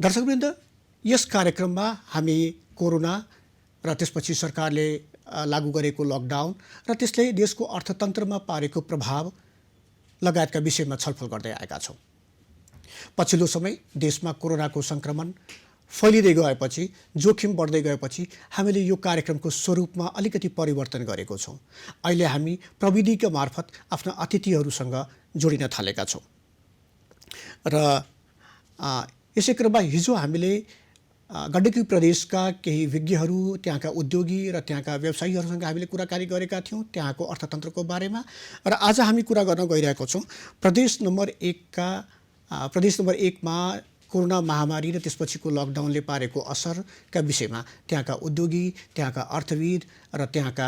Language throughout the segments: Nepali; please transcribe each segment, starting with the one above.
दर्शकवृन्द, यस कार्यक्रममा हामी कोरोना र त्यसपछि सरकारले लागू गरेको लकडाउन र त्यसले देशको अर्थतन्त्रमा पारेको प्रभाव लगायतका विषयमा छलफल गर्दै आएका छौँ। पछिल्लो समय देशमा कोरोनाको संक्रमण फैलिँदै गएपछि, जोखिम बढ्दै गएपछि हामीले यो कार्यक्रमको स्वरूपमा अलिकति परिवर्तन गरेको छौँ। अहिले हामी प्रविधिका मार्फत आफ्ना अतिथिहरूसँग जोडिन थालेका छौँ र यसै क्रममा हिजो हामीले गण्डकी प्रदेशका केही विज्ञहरू, त्यहाँका उद्योगी र त्यहाँका व्यवसायीहरूसँग हामीले कुराकानी गरेका थियौँ त्यहाँको अर्थतन्त्रको बारेमा। र आज हामी कुरा गर्न गइरहेको छौँ प्रदेश नम्बर 1मा कोरोना महामारी र त्यसपछिको लकडाउनले पारेको असरका विषयमा त्यहाँका उद्योगी, त्यहाँका अर्थविद र त्यहाँका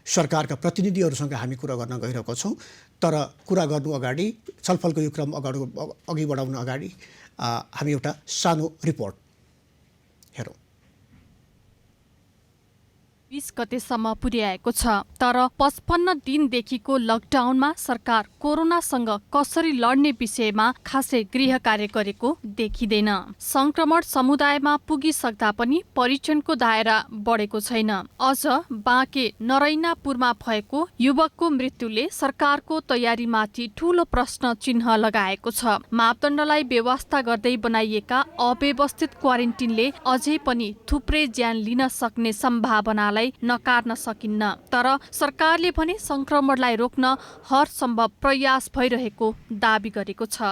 सरकारका प्रतिनिधिहरूसँग हामी कुरा गर्न गइरहेको छौँ। तर कुरा गर्नु अगाडि, छलफलको यो क्रम अघि बढाउनु अगाडि हामी एउटा सानो रिपोर्ट हेरौँ। 20 गतेसम्म पुर्याएको छ, तर 55 दिनदेखिको लकडाउनमा सरकार कोरोनासँग कसरी लड्ने विषयमा खासै गृह कार्य गरेको देखिँदैन। संक्रमण समुदायमा पुगिसक्दा पनि परीक्षणको दायरा बढेको छैन। अझ बाँके नरैनापुरमा भएको युवकको मृत्युले सरकारको तयारीमाथि ठूलो प्रश्न चिन्ह लगाएको छ। मापदण्डलाई बेवास्ता गर्दै बनाइएका अव्यवस्थित क्वारेन्टिनले अझै पनि थुप्रै ज्यान लिन सक्ने सम्भावनालाई नकार्न सकिन्न। तर सरकारले भने संक्रमणलाई रोक्न हर सम्भव प्रयास भइरहेको दाबी गरेको छ।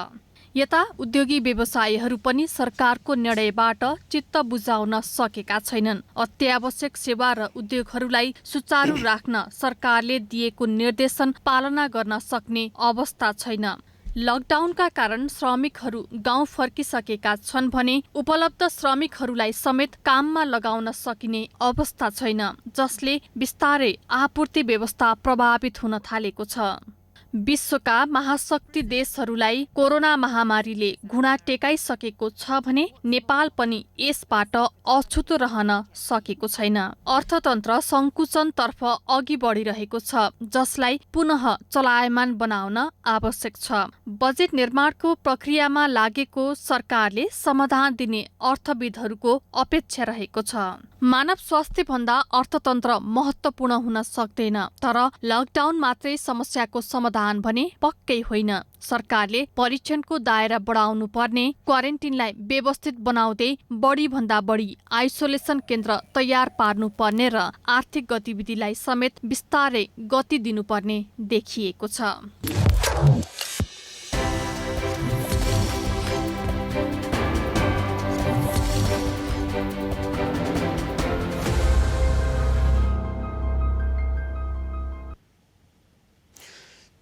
यता उद्योगी व्यवसायीहरू पनि सरकारको निर्णयबाट चित्त बुझाउन सकेका छैनन्। अत्यावश्यक सेवा र उद्योगहरूलाई सुचारू राख्न सरकारले दिएको निर्देशन पालना गर्न सक्ने अवस्था छैन। लकडाउनका कारण श्रमिकहरू गाउँ फर्किसकेका छन् भने उपलब्ध श्रमिकहरूलाई समेत काममा लगाउन सकिने अवस्था छैन, जसले बिस्तारै आपूर्ति व्यवस्था प्रभावित हुन थालेको छ। विश्वका महाशक्ति देशहरूलाई कोरोना महामारीले घुँडा टेकाइसकेको छ भने नेपाल पनि यसबाट अछुतो रहन सकेको छैन। अर्थतन्त्र सङ्कुचनतर्फ अघि बढिरहेको छ, जसलाई पुनः चलायमान बनाउन आवश्यक छ। बजेट निर्माणको प्रक्रियामा लागेको सरकारले समाधान दिने अर्थविदहरूको अपेक्षा रहेको छ। मानव स्वास्थ्य भन्दा अर्थतन्त्र महत्त्वपूर्ण हुन सक्दैन, तर लकडाउन मात्रै समस्याको समाधान भने पक्कै होइन। सरकारले परीक्षणको दायरा बढाउनु पर्ने, क्वारेन्टिनलाई व्यवस्थित बनाउँदै बढी भन्दा बढी आइसोलेसन केन्द्र तयार पार्नु पर्ने र आर्थिक गतिविधिलाई समेत बिस्तारै गति दिनुपर्ने देखिएको छ।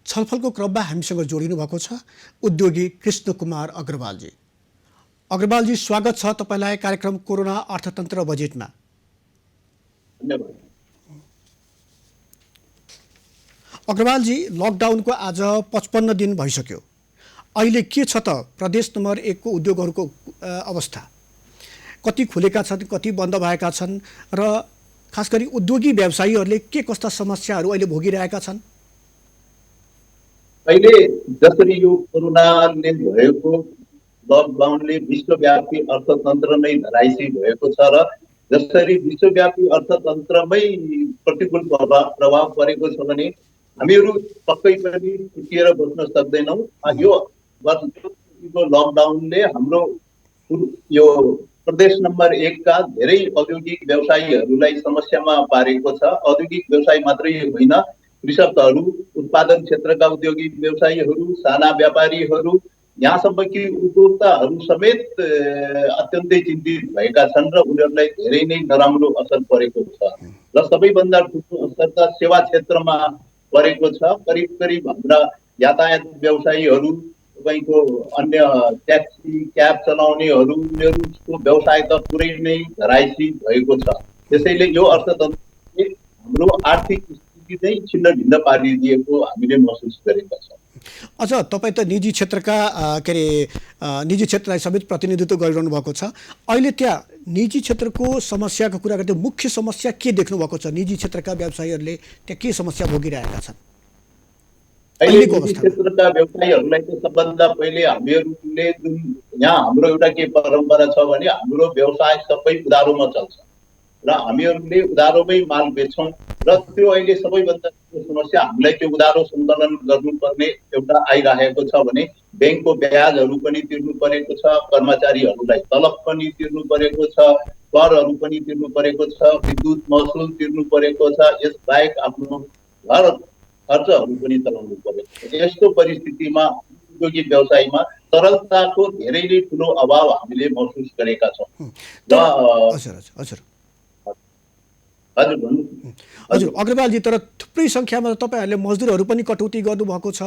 छलफलको क्रममा हामीसँग जोडिनु भएको छ उद्योगी कृष्ण कुमार अग्रवालजी। अग्रवालजी, स्वागत छ तपाईँलाई कार्यक्रम कोरोना अर्थतन्त्र बजेटमा। अग्रवालजी, लकडाउनको आज 55 दिन भइसक्यो। अहिले के छ त प्रदेश नम्बर 1 को उद्योगहरूको अवस्था? कति खुलेका छन्, कति बन्द भएका छन् र खास गरी उद्योगी व्यवसायीहरूले के कस्ता समस्याहरू अहिले भोगिरहेका छन्? अहिले जसरी यो कोरोनाले भएको लकडाउनले विश्वव्यापी अर्थतन्त्र नै धराइसी भएको छ र जसरी विश्वव्यापी अर्थतन्त्रमै प्रतिकूल प्रभाव परेको छ भने हामीहरू पक्कै पनि छुटिएर बस्न सक्दैनौँ। यो लकडाउनले हाम्रो यो प्रदेश नम्बर 1 का धेरै औद्योगिक व्यवसायीहरूलाई समस्यामा पारेको छ। औद्योगिक व्यवसाय मात्रै होइन, कृषकहरू, उत्पादन क्षेत्रका उद्योगिक व्यवसायीहरू, साना व्यापारीहरू, यहाँसम्म कि उपभोक्ताहरू समेत अत्यन्तै चिन्तित भएका छन् र उनीहरूलाई धेरै नै नराम्रो असर परेको छ। र सबैभन्दा ठुलो असर त सेवा क्षेत्रमा परेको छ। करिब करिब हाम्रा यातायात व्यवसायीहरू, तपाईँको अन्य ट्याक्सी, क्याब चलाउनेहरू, उनीहरूको व्यवसाय त पुरै नै धराइसी भएको छ। त्यसैले यो अर्थतन्त्रले हाम्रो आर्थिक नै छिन्न भिन्न पारिदिएको हामीले महसुस गरेका छौँ। अझ तपाईँ त निजी क्षेत्रका निजी क्षेत्रलाई समेत प्रतिनिधित्व गरिरहनु भएको छ। अहिले त्यहाँ निजी क्षेत्रको समस्याको कुरा गर्दा मुख्य समस्या के देख्नु भएको छ? निजी क्षेत्रका व्यवसायीहरूले त्यहाँ के समस्या भोगिरहेका छन्? अहिले अहिलेको निजी अवस्थामा? क्षेत्रका व्यवसायीहरूलाई त सबभन्दा पहिले हामीहरूले जुन यहाँ हाम्रो एउटा के परम्परा छ भने हाम्रो व्यवसाय सबै उधारोमा चल्छ र हामीहरूले उधारोमै माल बेच्छौँ र त्यो अहिले सबैभन्दा ठुलो समस्या हामीलाई त्यो उधारो सङ्कलन गर्नुपर्ने एउटा आइरहेको छ भने ब्याङ्कको ब्याजहरू पनि तिर्नु परेको छ, कर्मचारीहरूलाई तलब पनि तिर्नु परेको छ, करहरू पनि तिर्नु परेको छ, विद्युत महसुल तिर्नु परेको छ, यसबाहेक आफ्नो घर खर्चहरू पनि चलाउनु परेको छ। यस्तो परिस्थितिमा उद्योगिक व्यवसायमा तरलताको धेरै नै ठुलो अभाव हामीले महसुस गरेका छौँ र हजुर हजुर हजुर हजुर भन्नु। हजुर अग्रवालजी, तर थुप्रै सङ्ख्यामा तपाईँहरूले मजदुरहरू पनि कटौती गर्नुभएको छ।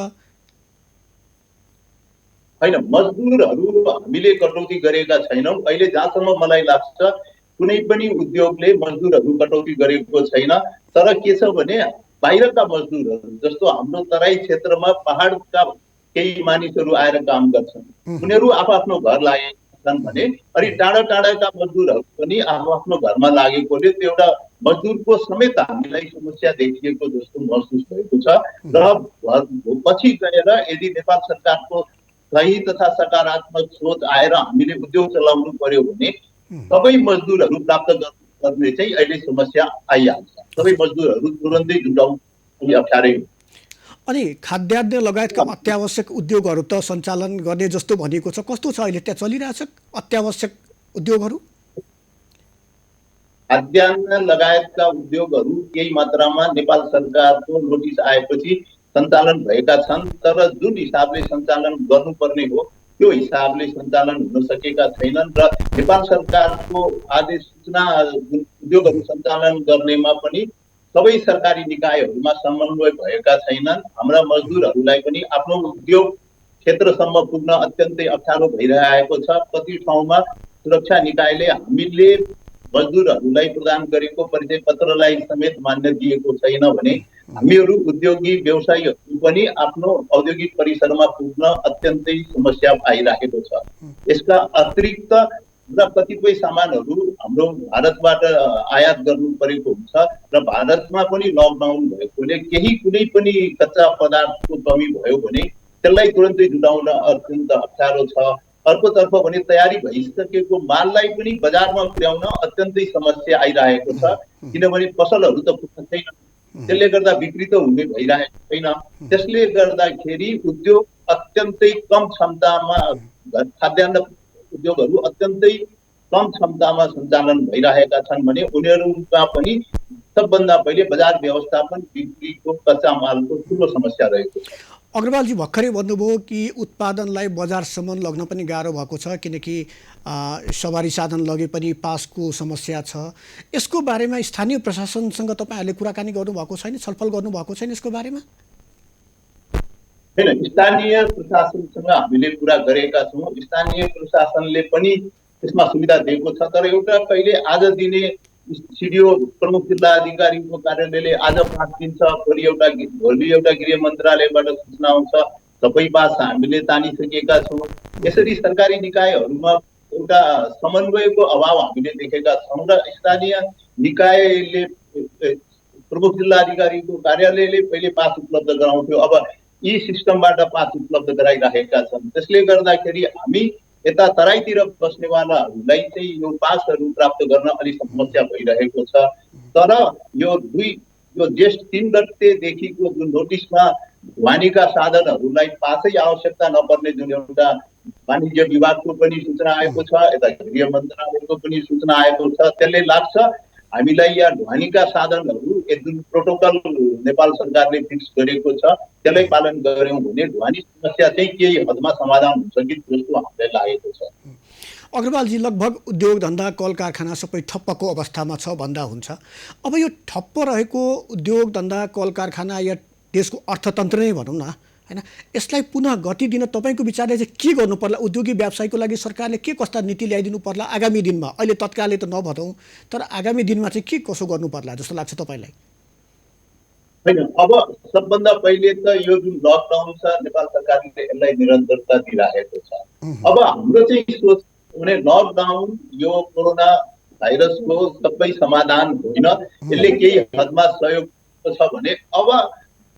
होइन, मजदुरहरू हामीले कटौती गरेका छैनौँ। अहिले जहाँसम्म मलाई लाग्छ कुनै पनि उद्योगले मजदुरहरू कटौती गरेको छैन। तर के छ भने बाहिरका मजदुरहरू जस्तो हाम्रो तराई क्षेत्रमा पहाडका केही मानिसहरू आएर काम गर्छन्, उनीहरू आफ्नो घर लागेका छन् भने अनि टाढा टाढाका मजदुरहरू पनि आफ्नो घरमा लागेकोले त्यो एउटा मजदुरको समेत हामीलाई समस्या देखिएको जस्तो महसुस भएको छ र पछि गएर यदि नेपाल सरकारको सही तथा सकारात्मक सोच आएर हामीले उद्योग चलाउनु पर्यो भने सबै मजदुरहरू प्राप्त गर्ने चाहिँ अहिले समस्या आइहाल्छ। सबै मजदुरहरू तुरन्तै जुटाउनु अप्ठ्यारै हो। अनि खाद्यान्न लगायतका अत्यावश्यक उद्योगहरू त सञ्चालन गर्ने जस्तो भनिएको छ, कस्तो छ अहिले त्यहाँ चलिरहेछ अत्यावश्यक उद्योगहरू? खाद्यान्न लगायतका उद्योगहरू केही मात्रामा नेपाल सरकारको नोटिस आएपछि सञ्चालन भएका छन्, तर जुन हिसाबले सञ्चालन गर्नुपर्ने हो त्यो हिसाबले सञ्चालन हुन सकेका छैनन् र नेपाल सरकारको आदेश सूचना उद्योगहरू सञ्चालन गर्नेमा पनि सबै सरकारी निकायहरूमा समन्वय भएका छैनन्। हाम्रा मजदुरहरूलाई पनि आफ्नो उद्योग क्षेत्रसम्म पुग्न अत्यन्तै अप्ठ्यारो भइरहेको छ। कति ठाउँमा सुरक्षा निकायले हामीले मजदुरहरूलाई प्रदान गरेको परिचय पत्रलाई समेत मान्य दिएको छैन भने हामीहरू उद्योगी व्यवसायीहरू पनि आफ्नो औद्योगिक परिसरमा पुग्न अत्यन्तै समस्या आइरहेको छ। यसका अतिरिक्त र कतिपय सामानहरू हाम्रो भारतबाट आयात गर्नु परेको हुन्छ र भारतमा पनि लकडाउन भएकोले केही कुनै पनि कच्चा पदार्थको कमी भयो भने त्यसलाई तुरन्तै जुटाउन अत्यन्त अप्ठ्यारो छ। अर्कोतर्फ भने तयारी भइसकेको माललाई पनि बजारमा पुर्याउन अत्यन्तै समस्या आइरहेको छ, किनभने पसलहरू त पुग्न छैन, त्यसले गर्दा बिक्री त हुने भइरहेको छैन। त्यसले गर्दाखेरि उद्योग अत्यन्तै कम क्षमतामा, खाद्यान्न उद्योगहरू अत्यन्तै कम क्षमतामा सञ्चालन भइरहेका छन् भने उनीहरूमा पनि सबभन्दा पहिले बजार व्यवस्थापन, बिक्रीको, कच्चा मालको ठुलो समस्या रहेको छ। अग्रवालजी भर्खरै भन्नुभयो कि उत्पादनलाई बजारसम्म लग्न पनि गाह्रो भएको छ, किनकि सवारी साधन लगे पनि पासको समस्या छ। यसको बारेमा स्थानीय प्रशासनसँग तपाईँहरूले कुराकानी गर्नुभएको छैन, छलफल गर्नुभएको छैन यसको बारेमा? होइन, स्थानीय प्रशासनसँग हामीले कुरा गरेका छौँ। स्थानीय प्रशासनले पनि त्यसमा सुविधा दिएको छ, तर एउटा कहिले आज दिने सिडिओ प्रमुख जिल्ला अधिकारीको कार्यालयले आज पास दिन्छ, भोलि एउटा गृह मन्त्रालयबाट सूचना आउँछ, सबै पास हामीले तानिसकेका छौँ। यसरी सरकारी निकायहरूमा एउटा समन्वयको अभाव हामीले देखेका छौँ र स्थानीय निकायले प्रमुख जिल्ला अधिकारीको कार्यालयले पहिले पास उपलब्ध गराउँथ्यो, अब यी सिस्टमबाट पास उपलब्ध गराइरहेका छन्। त्यसले गर्दाखेरि हामी यता तराईतिर बस्नेवालाहरूलाई चाहिँ यो पासहरू प्राप्त गर्न अलिक समस्या भइरहेको छ। तर यो ज्येष्ठ 3 गतेदेखिको जुन नोटिसमा ढुवानीका साधनहरूलाई पासै आवश्यकता नपर्ने जुन एउटा वाणिज्य विभागको पनि सूचना आएको छ, यता गृह मन्त्रालयको पनि सूचना आएको छ, त्यसले लाग्छ हामीलाई यहाँ ढुवानीका साधनहरू जुन प्रोटोकल नेपाल सरकारले फिक्स गरेको छ त्यसलाई पालन गर्यौँ भने ढुवानी समस्या चाहिँ केही हदमा समाधान हुन्छ कि जस्तो हामीलाई लागेको छ। अग्रवालजी, लगभग उद्योग धन्दा कल कारखाना सबै ठप्पको अवस्थामा छ भन्दा हुन्छ। अब यो ठप्प रहेको उद्योग धन्दा कल कारखाना या देशको अर्थतन्त्र नै भनौँ न, हैन, यसलाई पुनः गति दिन तपाईँको विचारले चाहिँ के गर्नु पर्ला? उद्योगी व्यवसायको लागि सरकारले के कस्ता नीति ल्याइदिनु पर्ला आगामी दिनमा? अहिले तत्कालै त नभनौँ, तर आगामी दिनमा चाहिँ के कसो गर्नु पर्ला जस्तो लाग्छ तपाईँलाई? होइन, अब सबभन्दा पहिले त यो जुन लकडाउन छ नेपाल सरकारले यसलाई निरन्तरता दिइरहेको छ। अब हाम्रो चाहिँ सोच भने लकडाउन यो कोरोना भाइरसको सबै समाधान होइन, यसले केही हदमा सहयोग छ भने अब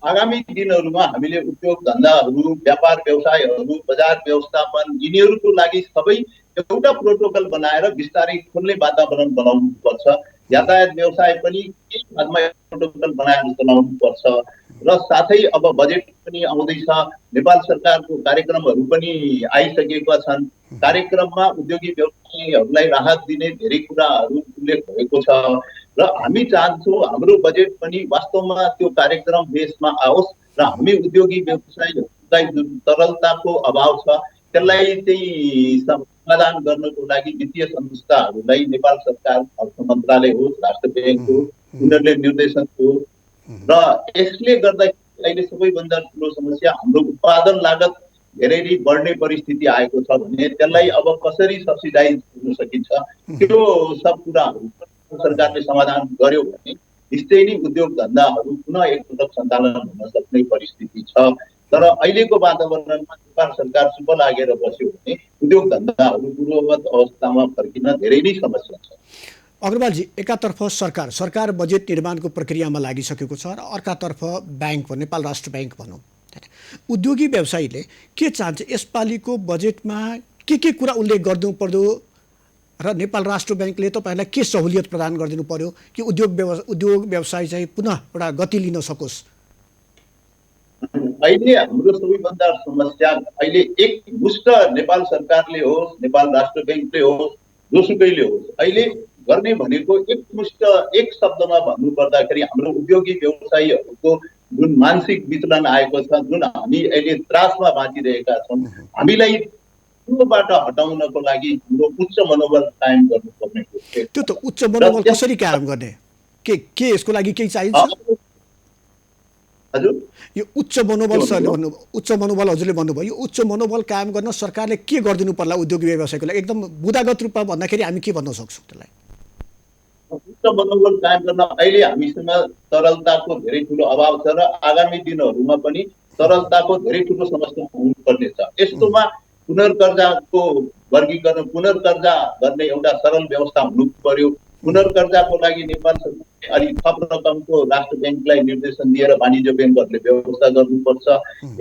आगामी दिनहरूमा हामीले उद्योग धन्दाहरू, व्यापार व्यवसायहरू, बजार व्यवस्थापन यिनीहरूको लागि सबै एउटा प्रोटोकल बनाएर बिस्तारै खुल्ने वातावरण बनाउनु पर्छ। यातायात व्यवसाय पनि केही हदमा प्रोटोकल बनाएर चलाउनु पर्छ र साथै अब बजेट पनि आउँदैछ, नेपाल सरकारको कार्यक्रमहरू पनि आइसकेका छन्। कार्यक्रममा उद्योगी व्यवसायीहरूलाई राहत दिने धेरै कुराहरू उल्लेख भएको छ र हामी चाहन्छौँ हाम्रो बजेट पनि वास्तवमा त्यो कार्यक्रम बेसमा आओस् र हामी उद्योगी व्यवसायीहरूलाई जुन तरलताको अभाव छ त्यसलाई चाहिँ समाधान गर्नको लागि वित्तीय संस्थाहरूलाई नेपाल सरकार, अर्थ मन्त्रालय होस्, राष्ट्र ब्याङ्क होस्, उनीहरूले निर्देशन होस् र यसले गर्दा अहिले सबैभन्दा ठुलो समस्या हाम्रो उत्पादन लागत धेरै बढ्ने परिस्थिति आएको छ भने त्यसलाई अब कसरी सब्सिडाइज गर्न सकिन्छ त्यो सब कुराहरू सरकारले समाधान गर्यो भने निश्चय नै उद्योग धन्दाहरू पुनः एकपटक सञ्चालन हुन सक्ने परिस्थिति छ। तर अहिलेको वातावरणमा नेपाल सरकार चुप लागेर बस्यो भने उद्योग धन्दाहरू पूर्ववत अवस्थामा फर्किन धेरै नै समस्या छ। अग्रवालजी, एकातर्फ सरकार बजेट निर्माणको प्रक्रियामा लागिसकेको छ र अर्कातर्फ ब्याङ्क नेपाल राष्ट्र ब्याङ्क भनौँ, उद्योगी व्यवसायीले के चाहन्छ यसपालिको बजेटमा के कुरा उल्लेख गर्नु पर्दो र नेपाल राष्ट्र ब्याङ्कले तपाईँहरूलाई के सहुलियत प्रदान गरिदिनु पर्यो कि उद्योग व्यवसाय चाहिँ पुनः एउटा गति लिन सकोस्? अहिले हाम्रो सबैभन्दा समस्या अहिले एकमुष्ट नेपाल सरकारले होस्, नेपाल राष्ट्र ब्याङ्कले होस्, जोसुकैले होस्, अहिले गर्ने भनेको एकमुष्ट एक शब्दमा भन्नुपर्दाखेरि हाम्रो उद्योगी व्यवसायीहरूको जुन मानसिक विचलन आएको छ, जुन हामी अहिले त्रासमा बाँचिरहेका छौँ, हामीलाई त्योबाट हटाउनको लागि हाम्रो उच्च मनोबल कायम गर्नुपर्ने हो। त्यो त उच्च मनोबल कसरी कायम गर्ने? के यसको लागि केही चाहिन्छ? हजुर, यो उच्च मनोबल हजुरले भन्नुभयो, यो उच्च मनोबल कायम गर्न सरकारले के गरिदिनु पर्ला उद्योगी व्यवसायको लागि? एकदम बुदागत रूपमा भन्दाखेरि हामी के भन्न सक्छौँ त्यसलाई? उच्च मनोबल कायम गर्न अहिले हामीसँग तरलताको धेरै ठुलो अभाव छ र आगामी दिनहरूमा पनि तरलताको धेरै ठुलो समस्या हुनुपर्ने छ। यस्तोमा पुनर्कर्जाको वर्गीकरण, पुनर्कर्जा गर्ने एउटा सरल व्यवस्था हुनु पर्यो। पुनर्कर्जाको लागि नेपाल सरकारले अलि थप रकमको राष्ट्र ब्याङ्कलाई निर्देशन दिएर वाणिज्य ब्याङ्कहरूले व्यवस्था गर्नुपर्छ।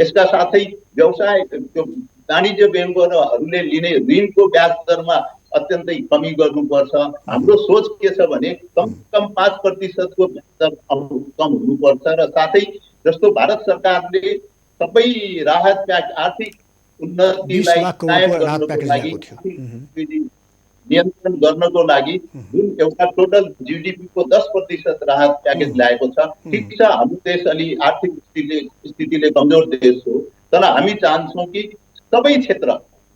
यसका साथै व्यवसाय त्यो वाणिज्य ब्याङ्कहरूले लिने ऋणको ब्याज दरमा अत्यन्तै कमी गर्नुपर्छ। हाम्रो सोच के छ भने कम 5% ब्याज दर कम हुनुपर्छ र साथै जस्तो भारत सरकारले सबै राहत आर्थिक उन्नतिलाई कायम गर्नको लागि, नियन्त्रण गर्नको लागि जुन एउटा टोटल जीडीपी को 10% राहत प्याकेज ल्याएको छ। ठिक छ, हाम्रो देश अलि आर्थिक स्थितिले कमजोर देश हो, तर हामी चाहन्छौँ कि सबै क्षेत्र,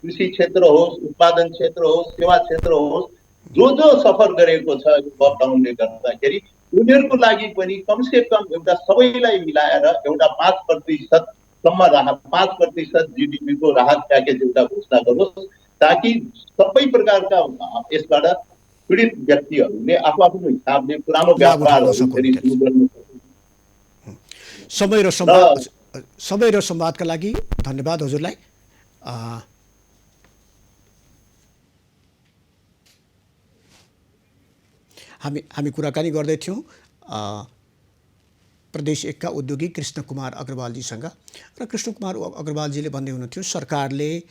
कृषि क्षेत्र होस्, उत्पादन क्षेत्र होस्, सेवा क्षेत्र होस्, जो सफर गरेको छ लकडाउनले गर्दाखेरि उनीहरूको लागि पनि कमसे कम एउटा सबैलाई मिलाएर एउटा 5% सम्म राहत, 5% जीडीपी को राहत प्याकेज एउटा घोषणा गरोस् ताकि सबै प्रकारका यसबाट पीडित व्यक्तिहरूले आफ्नो हिसाबले पुरानो व्यापारहरू फेरि सुरु गर्न सक्छन्। समय र संवादका लागि धन्यवाद हजुरलाई। हामी कुराकानी गर्दैथ्यौँ प्रदेश 1 का उद्योगी कृष्ण कुमार अग्रवालजीसँग र कृष्ण कुमार अग्रवालजीले भन्दै हुनुहुन्थ्यो सरकारले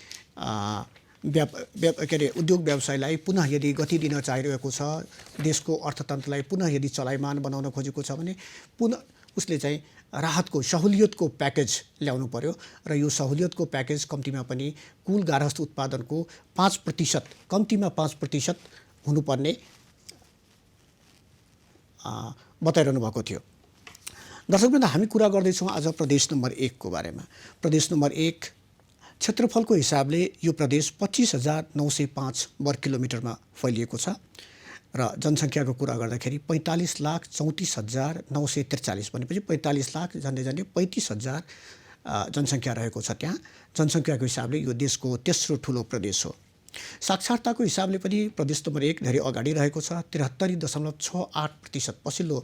उद्योग व्यवसायलाई पुनः यदि गति दिन चाहिरहेको छ, देशको अर्थतन्त्रलाई पुनः यदि चलायमान बनाउन खोजेको छ भने पुनः उसले चाहिँ राहतको सहुलियतको प्याकेज ल्याउनु पर्यो र यो सहुलियतको प्याकेज कम्तीमा पनि कुल गार्हस्थ उत्पादनको 5% कम्तीमा 5% हुनुपर्ने बताइरहनु भएको थियो। दर्शकवृन्द, हामी कुरा गर्दैछौँ आज प्रदेश नम्बर 1 को बारेमा। प्रदेश नम्बर 1 क्षेत्रफलको हिसाबले यो प्रदेश 25,905 वर्ग किलोमिटरमा फैलिएको छ र जनसङ्ख्याको कुरा गर्दाखेरि 45,34,943 भनेपछि 45 लाख झन्डै 35,000 जनसङ्ख्या रहेको छ। त्यहाँ जनसङ्ख्याको हिसाबले यो देशको तेस्रो ठुलो प्रदेश हो। साक्षरताको हिसाबले पनि प्रदेश नम्बर 1 धेरै अगाडि रहेको छ। 73.68% पछिल्लो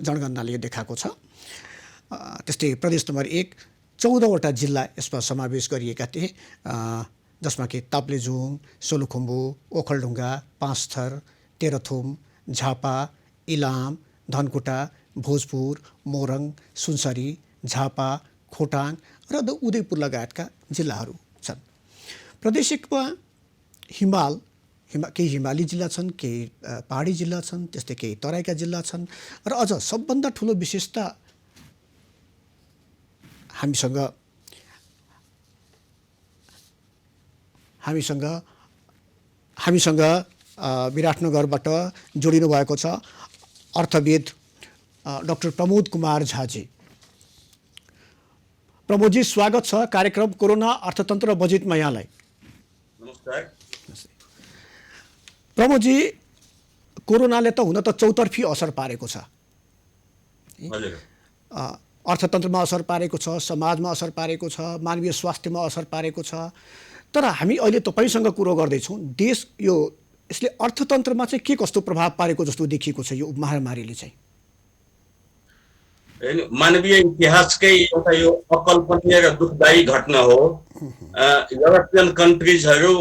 जनगणनाले देखाएको छ। त्यस्तै प्रदेश नम्बर 1 14वटा जिल्ला यसमा समावेश गरिएका थिए, जसमा कि ताप्लेजुङ, सोलुखुम्बु, ओखलढुङ्गा, पाँचथर, तेह्रथुम, झापा, इलाम, धनकुटा, भोजपुर, मोरङ, सुनसरी, झापा, खोटाङ र उदयपुर लगायतका जिल्लाहरू छन्। प्रदेश एकमा केही हिमाली जिल्ला छन्, केही पहाडी जिल्ला छन्, त्यस्तै केही तराईका जिल्ला छन् र अझ सबभन्दा ठुलो विशेषता हामीसँग विराटनगरबाट जोडिनु भएको छ अर्थविद डाक्टर प्रमोद कुमार झाजी। प्रमोदजी, स्वागत छ कार्यक्रम कोरोना अर्थतन्त्र बजेटमा यहाँलाई। नमस्कार। प्रमोदजी, कोरोनाले त हुन त चौतर्फी असर पारेको छ। अर्थतन्त्रमा असर पारेको छ, समाजमा असर पारेको छ, मानवीय स्वास्थ्यमा असर पारेको छ। तर हामी अहिले तपाईसँग कुरो गर्दैछौँ, यसले अर्थतन्त्रमा चाहिँ के कस्तो प्रभाव पारेको जस्तो देखिएको छ यो महामारीले चाहिँ? मानवीय इतिहासकै एउटा यो अकल्पनीय र दुःखदायी घटना हो। युरोपियन कन्ट्रिजहरू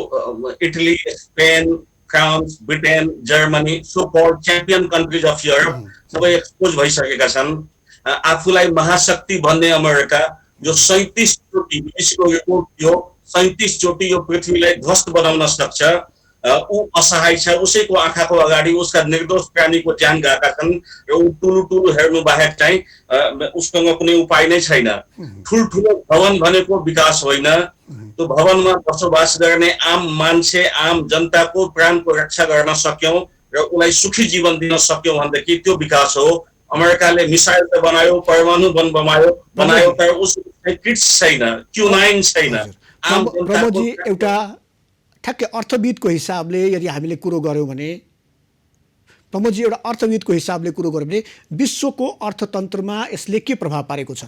Italy, Spain, France, Britain, Germany, so called champion countries of Europe सबै एक्सपोज भइसकेका छन्। आफूलाई महाशक्ति भन्ने अमेरिका जो 37 चोटि विश्वको रिपोर्ट थियो, 37 चोटि यो पृथ्वीलाई ध्वस्त बनाउन सक्छ, ऊ असहाय छ। उसैको आँखाको अगाडि उसका निर्दोष प्राणीको ज्यान गएका छन् र ऊ टुलु हेर्नु बाहेक चाहिँ उसँग कुनै उपाय नै छैन। ठुल्ठुलो भवन भनेको विकास होइन, त्यो भवनमा बसोबास गर्ने आम मान्छे, आम जनताको प्राणको रक्षा गर्न सक्यौं र उसलाई सुखी जीवन दिन सक्यौं भनेदेखि त्यो विकास हो। अमेरिकाले मिसाइल त बनायो, परमाणु बम बनायो, तर उसको किट्स छैन, क्युनाइन छैन। प्रमोदजी, एउटा ठ्याक्कै अर्थविदको हिसाबले यदि हामीले कुरो गर्यौँ भने, प्रमोदजी एउटा अर्थविदको हिसाबले कुरो गर्यो भने विश्वको अर्थतन्त्रमा यसले के प्रभाव पारेको छ?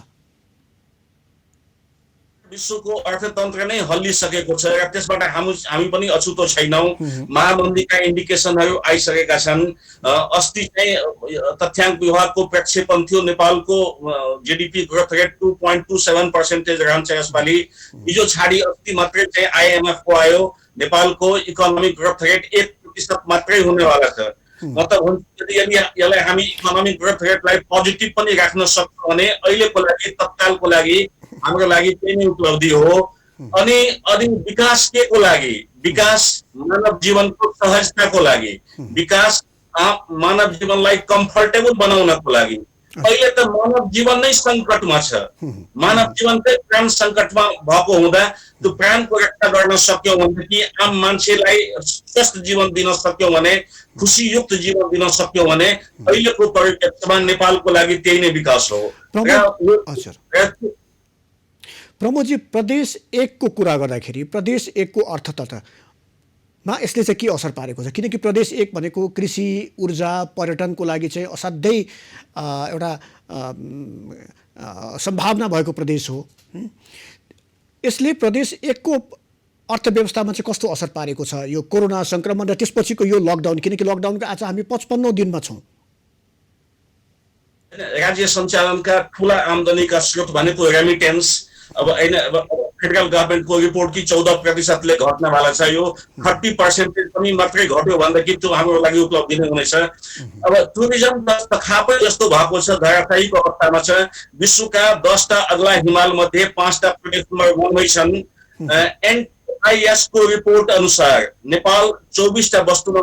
विश्वको अर्थतन्त्र नै हल्लिसकेको छ र त्यसबाट हामी पनि अछुतो छैनौं। महामन्दीका इन्डिकेसनहरू आइसकेका छन्। अस्ति चाहिँ तथ्याङ्क विभागको प्रक्षेपण थियो, नेपालको जीडीपी ग्रोथ रेट 2.27% रहन्छ यसपालि। हिजो छाडी अस्ति मात्रै चाहिँ आइएमएफ को आयो, नेपालको इकोनोमिक ग्रोथ रेट 1% मात्रै हुनेवाला छ। मतलब यदि यसलाई हामी इकोनोमिक ग्रोथ रेटलाई पोजिटिभ पनि राख्न सक्छौँ भने अहिलेको लागि, तत्कालको लागि हाम्रो लागि त्यही नै उपलब्धि हो। अनि विकास के को लागि? विकास मानव जीवनको सहजताको लागि, विकास मानव जीवनलाई कम्फर्टेबल बनाउनको लागि। अहिले त मानव जीवन नै सङ्कटमा छ। मानव जीवनकै प्राण सङ्कटमा भएको हुँदा त्यो प्राणको रक्षा गर्न सक्यौँ भनेदेखि, आम मान्छेलाई स्वस्थ जीवन दिन सक्यौँ भने, खुसीयुक्त जीवन दिन सक्यौँ भने अहिलेको परिप्रेक्ष्यमा नेपालको लागि त्यही नै विकास हो। प्रमोदजी, प्रदेश 1 को कुरा गर्दाखेरि प्रदेश 1 को अर्थतन्त्रमा यसले चाहिँ के असर पारेको छ? किनकि प्रदेश 1 भनेको कृषि, ऊर्जा, पर्यटनको लागि चाहिँ असाध्यै एउटा सम्भावना भएको प्रदेश हो। यसले प्रदेश 1 को अर्थव्यवस्थामा चाहिँ कस्तो असर पारेको छ यो कोरोना संक्रमण र त्यसपछिको यो लकडाउन? किनकि लकडाउनको आज हामी 55औं दिनमा छौँ। राज्य सञ्चालनका ठुला आमदानीका स्रोत भनेको रेमिटेन्स। अब फेडरल गभर्मेन्टको रिपोर्ट कि 14%ले घट्नवाला छ। यो 30% पनि मात्रै घट्यो भनेदेखि त्यो हाम्रो लागि उपलब्धि नै हुनेछ। अब टुरिज्म त खापै जस्तो भएको छ, धराशायीको अवस्थामा छ। विश्वका 10टा अग्ला हिमाल मध्ये 5टा प्रदेश नम्बर 1मै छन्। एनआइएस को रिपोर्ट अनुसार नेपाल 24टा वस्तुमा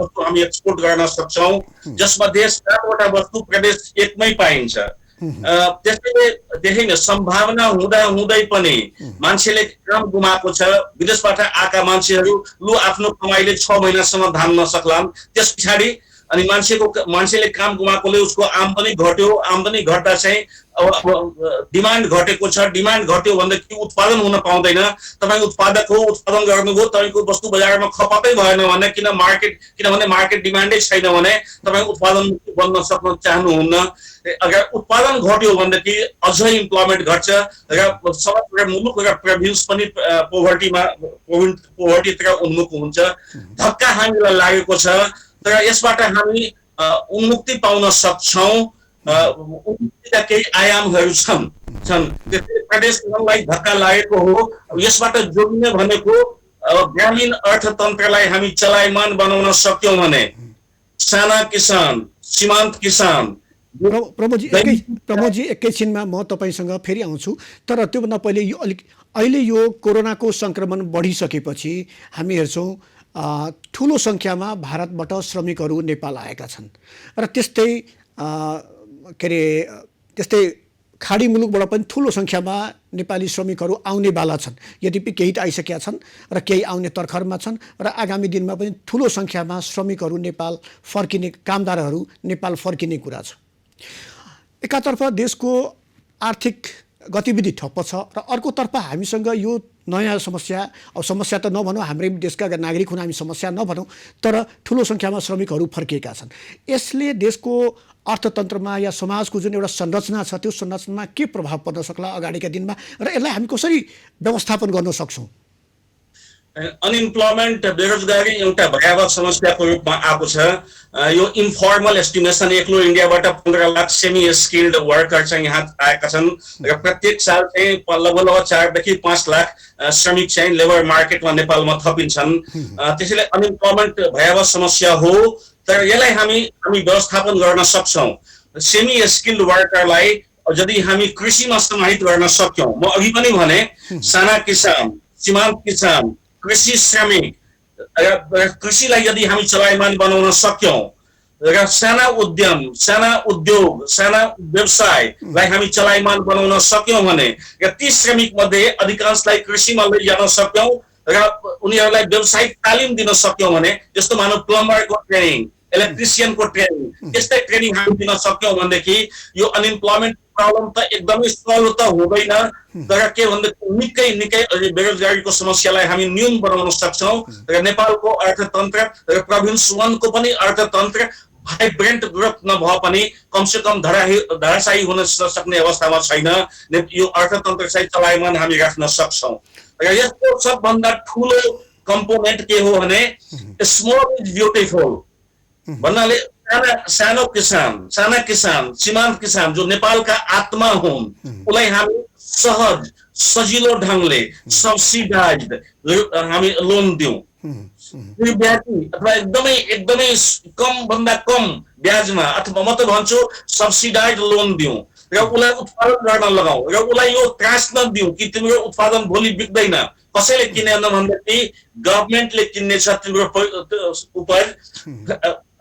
वस्तु हामी एक्सपोर्ट गर्न सक्छौं, जसमध्ये 7वटा वस्तु प्रदेश 1मै पाइन्छ। त्यसैले देखिन सम्भावना हुँदै पनि मान्छेले काम गुमाएको छ। विदेशबाट आएका मान्छेहरू लु आफ्नो कमाइले 6 महिनासम्म धान्न नसक्लान्। त्यस पछाडि अनि मान्छेले काम गुमाएकोले उसको आमदानी घट्यो। आमदानी घट्दा चाहिँ अब डिमान्ड घटेको छ। डिमान्ड घट्यो भनेदेखि उत्पादन हुन पाउँदैन। तपाईँ उत्पादक हो, उत्पादन गर्नुभयो, तपाईँको वस्तु बजारमा खपतै भएन भने किनभने मार्केट डिमान्डै छैन भने तपाईँ उत्पादन बन्न सक्न चाहनुहुन्न। अगर उत्पादन घट्यो भनेदेखि अझै इम्प्लोयमेन्ट घट्छ र समग्र मुलुक र प्रोभिन्स पनि पोभर्टीतिर उन्मुख हुन्छ। धक्का हामीलाई लागेको छ, तर यसबाट हामी उन्मुक्ति पाउन सक्छौँ। उन्मुक्तिका केही आयामहरू छन्। प्रदेशलाई धक्का लागेको हो। यसबाट जोड्ने भनेको ग्रामीण अर्थतन्त्रलाई हामी चलायमान बनाउन सक्यौँ भने साना किसान, सीमान्त किसान प्रमोदजी एकैछिनमा म तपाईँसँग फेरि आउँछु, तर त्योभन्दा पहिले यो अहिले यो कोरोनाको सङ्क्रमण बढिसकेपछि हामी हेर्छौँ ठुलो सङ्ख्यामा भारतबाट श्रमिकहरू नेपाल आएका छन् र त्यस्तै त्यस्तै खाडी मुलुकबाट पनि ठुलो सङ्ख्यामा नेपाली श्रमिकहरू आउनेवाला छन्। यद्यपि केही त आइसकेका छन् र केही आउने तर्खरमा छन् र आगामी दिनमा पनि ठुलो सङ्ख्यामा श्रमिकहरू नेपाल फर्किने, कामदारहरू नेपाल फर्किने कुरा छ। एकातर्फ देशको आर्थिक गतिविधि ठप्प छ र अर्कोतर्फ हामीसँग यो नयाँ समस्या, अब समस्या त नभनौँ, हाम्रै देशका नागरिक हुन हामी समस्या नभनौँ, तर ठुलो सङ्ख्यामा श्रमिकहरू फर्किएका छन्। यसले देशको अर्थतन्त्रमा या समाजको जुन एउटा संरचना छ त्यो संरचनामा के प्रभाव पर्न सक्ला अगाडिका दिनमा र यसलाई हामी कसरी व्यवस्थापन गर्न सक्छौँ? अनइम्प्लोयमेन्ट, बेरोजगारी एउटा भयावह समस्याको रूपमा आएको छ। यो इन्फर्मल एस्टिमेसन एक्लो इन्डियाबाट 15 लाख सेमी स्किल्ड वर्कर चाहिँ यहाँ आएका छन् र प्रत्येक साल चाहिँ लगभग 4 देखि 5 लाख श्रमिक चाहिँ लेबर मार्केटमा नेपालमा थपिन्छन्। त्यसैले अनइम्प्लोयमेन्ट भयावह समस्या हो, तर यसलाई हामी व्यवस्थापन गर्न सक्छौँ। सेमी स्किल्ड वर्करलाई यदि हामी कृषिमा समाहित गर्न सक्यौँ, म अघि पनि भने साना किसान, सीमान्त किसान, कृषि श्रमिक, कृषिलाई यदि हामी चलायमान बनाउन सक्यौँ र साना उद्यम, साना उद्योग, साना व्यवसायलाई हामी चलायमान बनाउन सक्यौँ भने र ती श्रमिक मध्ये अधिकांशलाई कृषिमा लैजान सक्यौँ र उनीहरूलाई व्यावसायिक तालिम दिन सक्यौँ भने, जस्तो मानव प्लम्बरको ट्रेनिङ, इलेक्ट्रिसियनको ट्रेनिङ, त्यस्तै ट्रेनिङ हामी दिन सक्यौँ भनेदेखि यो अनइम्प्लोयमेन्ट प्रब्लम त एकदमै सल्भ त हुँदैन, तर के भन्दा निकै बेरोजगारीको समस्यालाई हामी न्यून बनाउन सक्छौँ र नेपालको अर्थतन्त्र र प्रोभिन्स 1 को पनि अर्थतन्त्र भाइब्रेन्ट ग्रोथ नभए पनि कमसेकम धराशायी हुन सक्ने अवस्थामा छैन। यो अर्थतन्त्र चाहिँ चलायमान हामी राख्न सक्छौँ र यसको सबभन्दा ठुलो कम्पोनेन्ट के हो भने स्मल इज ब्युटिफुल भन्नाले साना किसान, सीमान्त किसान जो नेपालका आत्मा हुन्, उसलाई हामी सहज सजिलो ढङ्गले सब्सिडाइज हामी लोन दिउँ, अथवा एकदमै कम भन्दा कम ब्याजमा, अथवा म त भन्छु सब्सिडाइज लोन दिउँ र उसलाई उत्पादन गर्न लगाऊ र उसलाई यो त्रास नदिउँ कि तिम्रो उत्पादन भोलि बिक्दैन। कसैले किनेन भन्दाखेरि गभर्मेन्टले किन्नेछ तिम्रो उपज।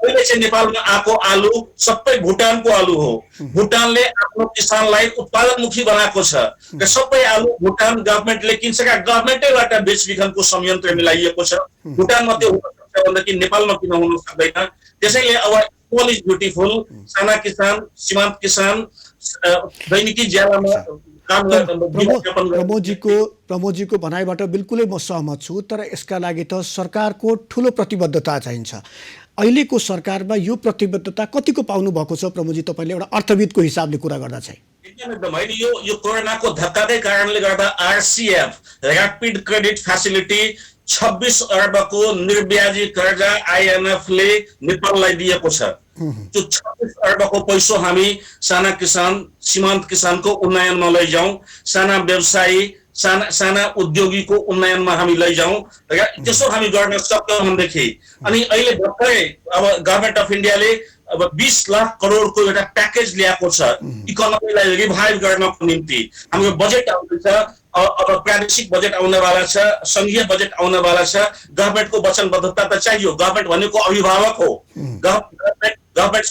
अहिले चाहिँ नेपालमा आएको आलु सबै भुटानको आलु हो। भुटानले आफ्नो किसानलाई उत्पादनमुखी बनाएको छ र सबै आलु भुटान गभर्मेन्टले किन्छ र गभर्मेन्टैबाट बेचबिखनको संयन्त्र मिलाइएको छ। भुटान मात्रै हुन सक्छ भनेदेखि नेपालमा किन हुन सक्दैन? त्यसैले अब स्मल इज ब्युटिफुल, साना किसान, सीमान्त किसान दैनिकी ज्यालामा प्रमोदजीको भनाइबाट बिल्कुलै म सहमत छु, तर यसका लागि त सरकारको ठुलो प्रतिबद्धता चाहिन्छ। अहिलेको सरकारमा यो प्रतिबद्धता कतिको पाउनु भएको छ प्रमोदजी, तपाईँले एउटा अर्थविदको हिसाबले कुरा गर्दा चाहिँ? एकदम होइन। यो कोरोनाको धक्काकै कारणले गर्दा आरसीएफ ऱ्यापिड क्रेडिट फेसिलिटी 26 अर्बको निर्ब्याजी कर्जा आइएमएफले नेपाललाई दिएको छ। त्यो 26 अर्बको पैसा हामी साना किसान, सीमान्त किसानको उन्नयनमा लैजाउँ, साना व्यवसायी, साना उद्योगीको उन्नयनमा हामी लैजाउँ र त्यसो हामी गर्न सक्यौँ भनेदेखि, अनि अहिले भर्खरै अब गभर्मेन्ट अफ इन्डियाले अब 20 लाख करोडको एउटा प्याकेज ल्याएको छ इकोनोमीलाई रिभाइभ गर्नको निम्ति। हाम्रो बजेट आउँदैछ, अब प्रादेशिक बजेट आउनेवाला छ, संघीय बजेट आउनेवाला छ। गभर्मेन्टको वचनबद्धता त चाहियो। गभर्मेन्ट भनेको अभिभावक हो। गभर्मेन्ट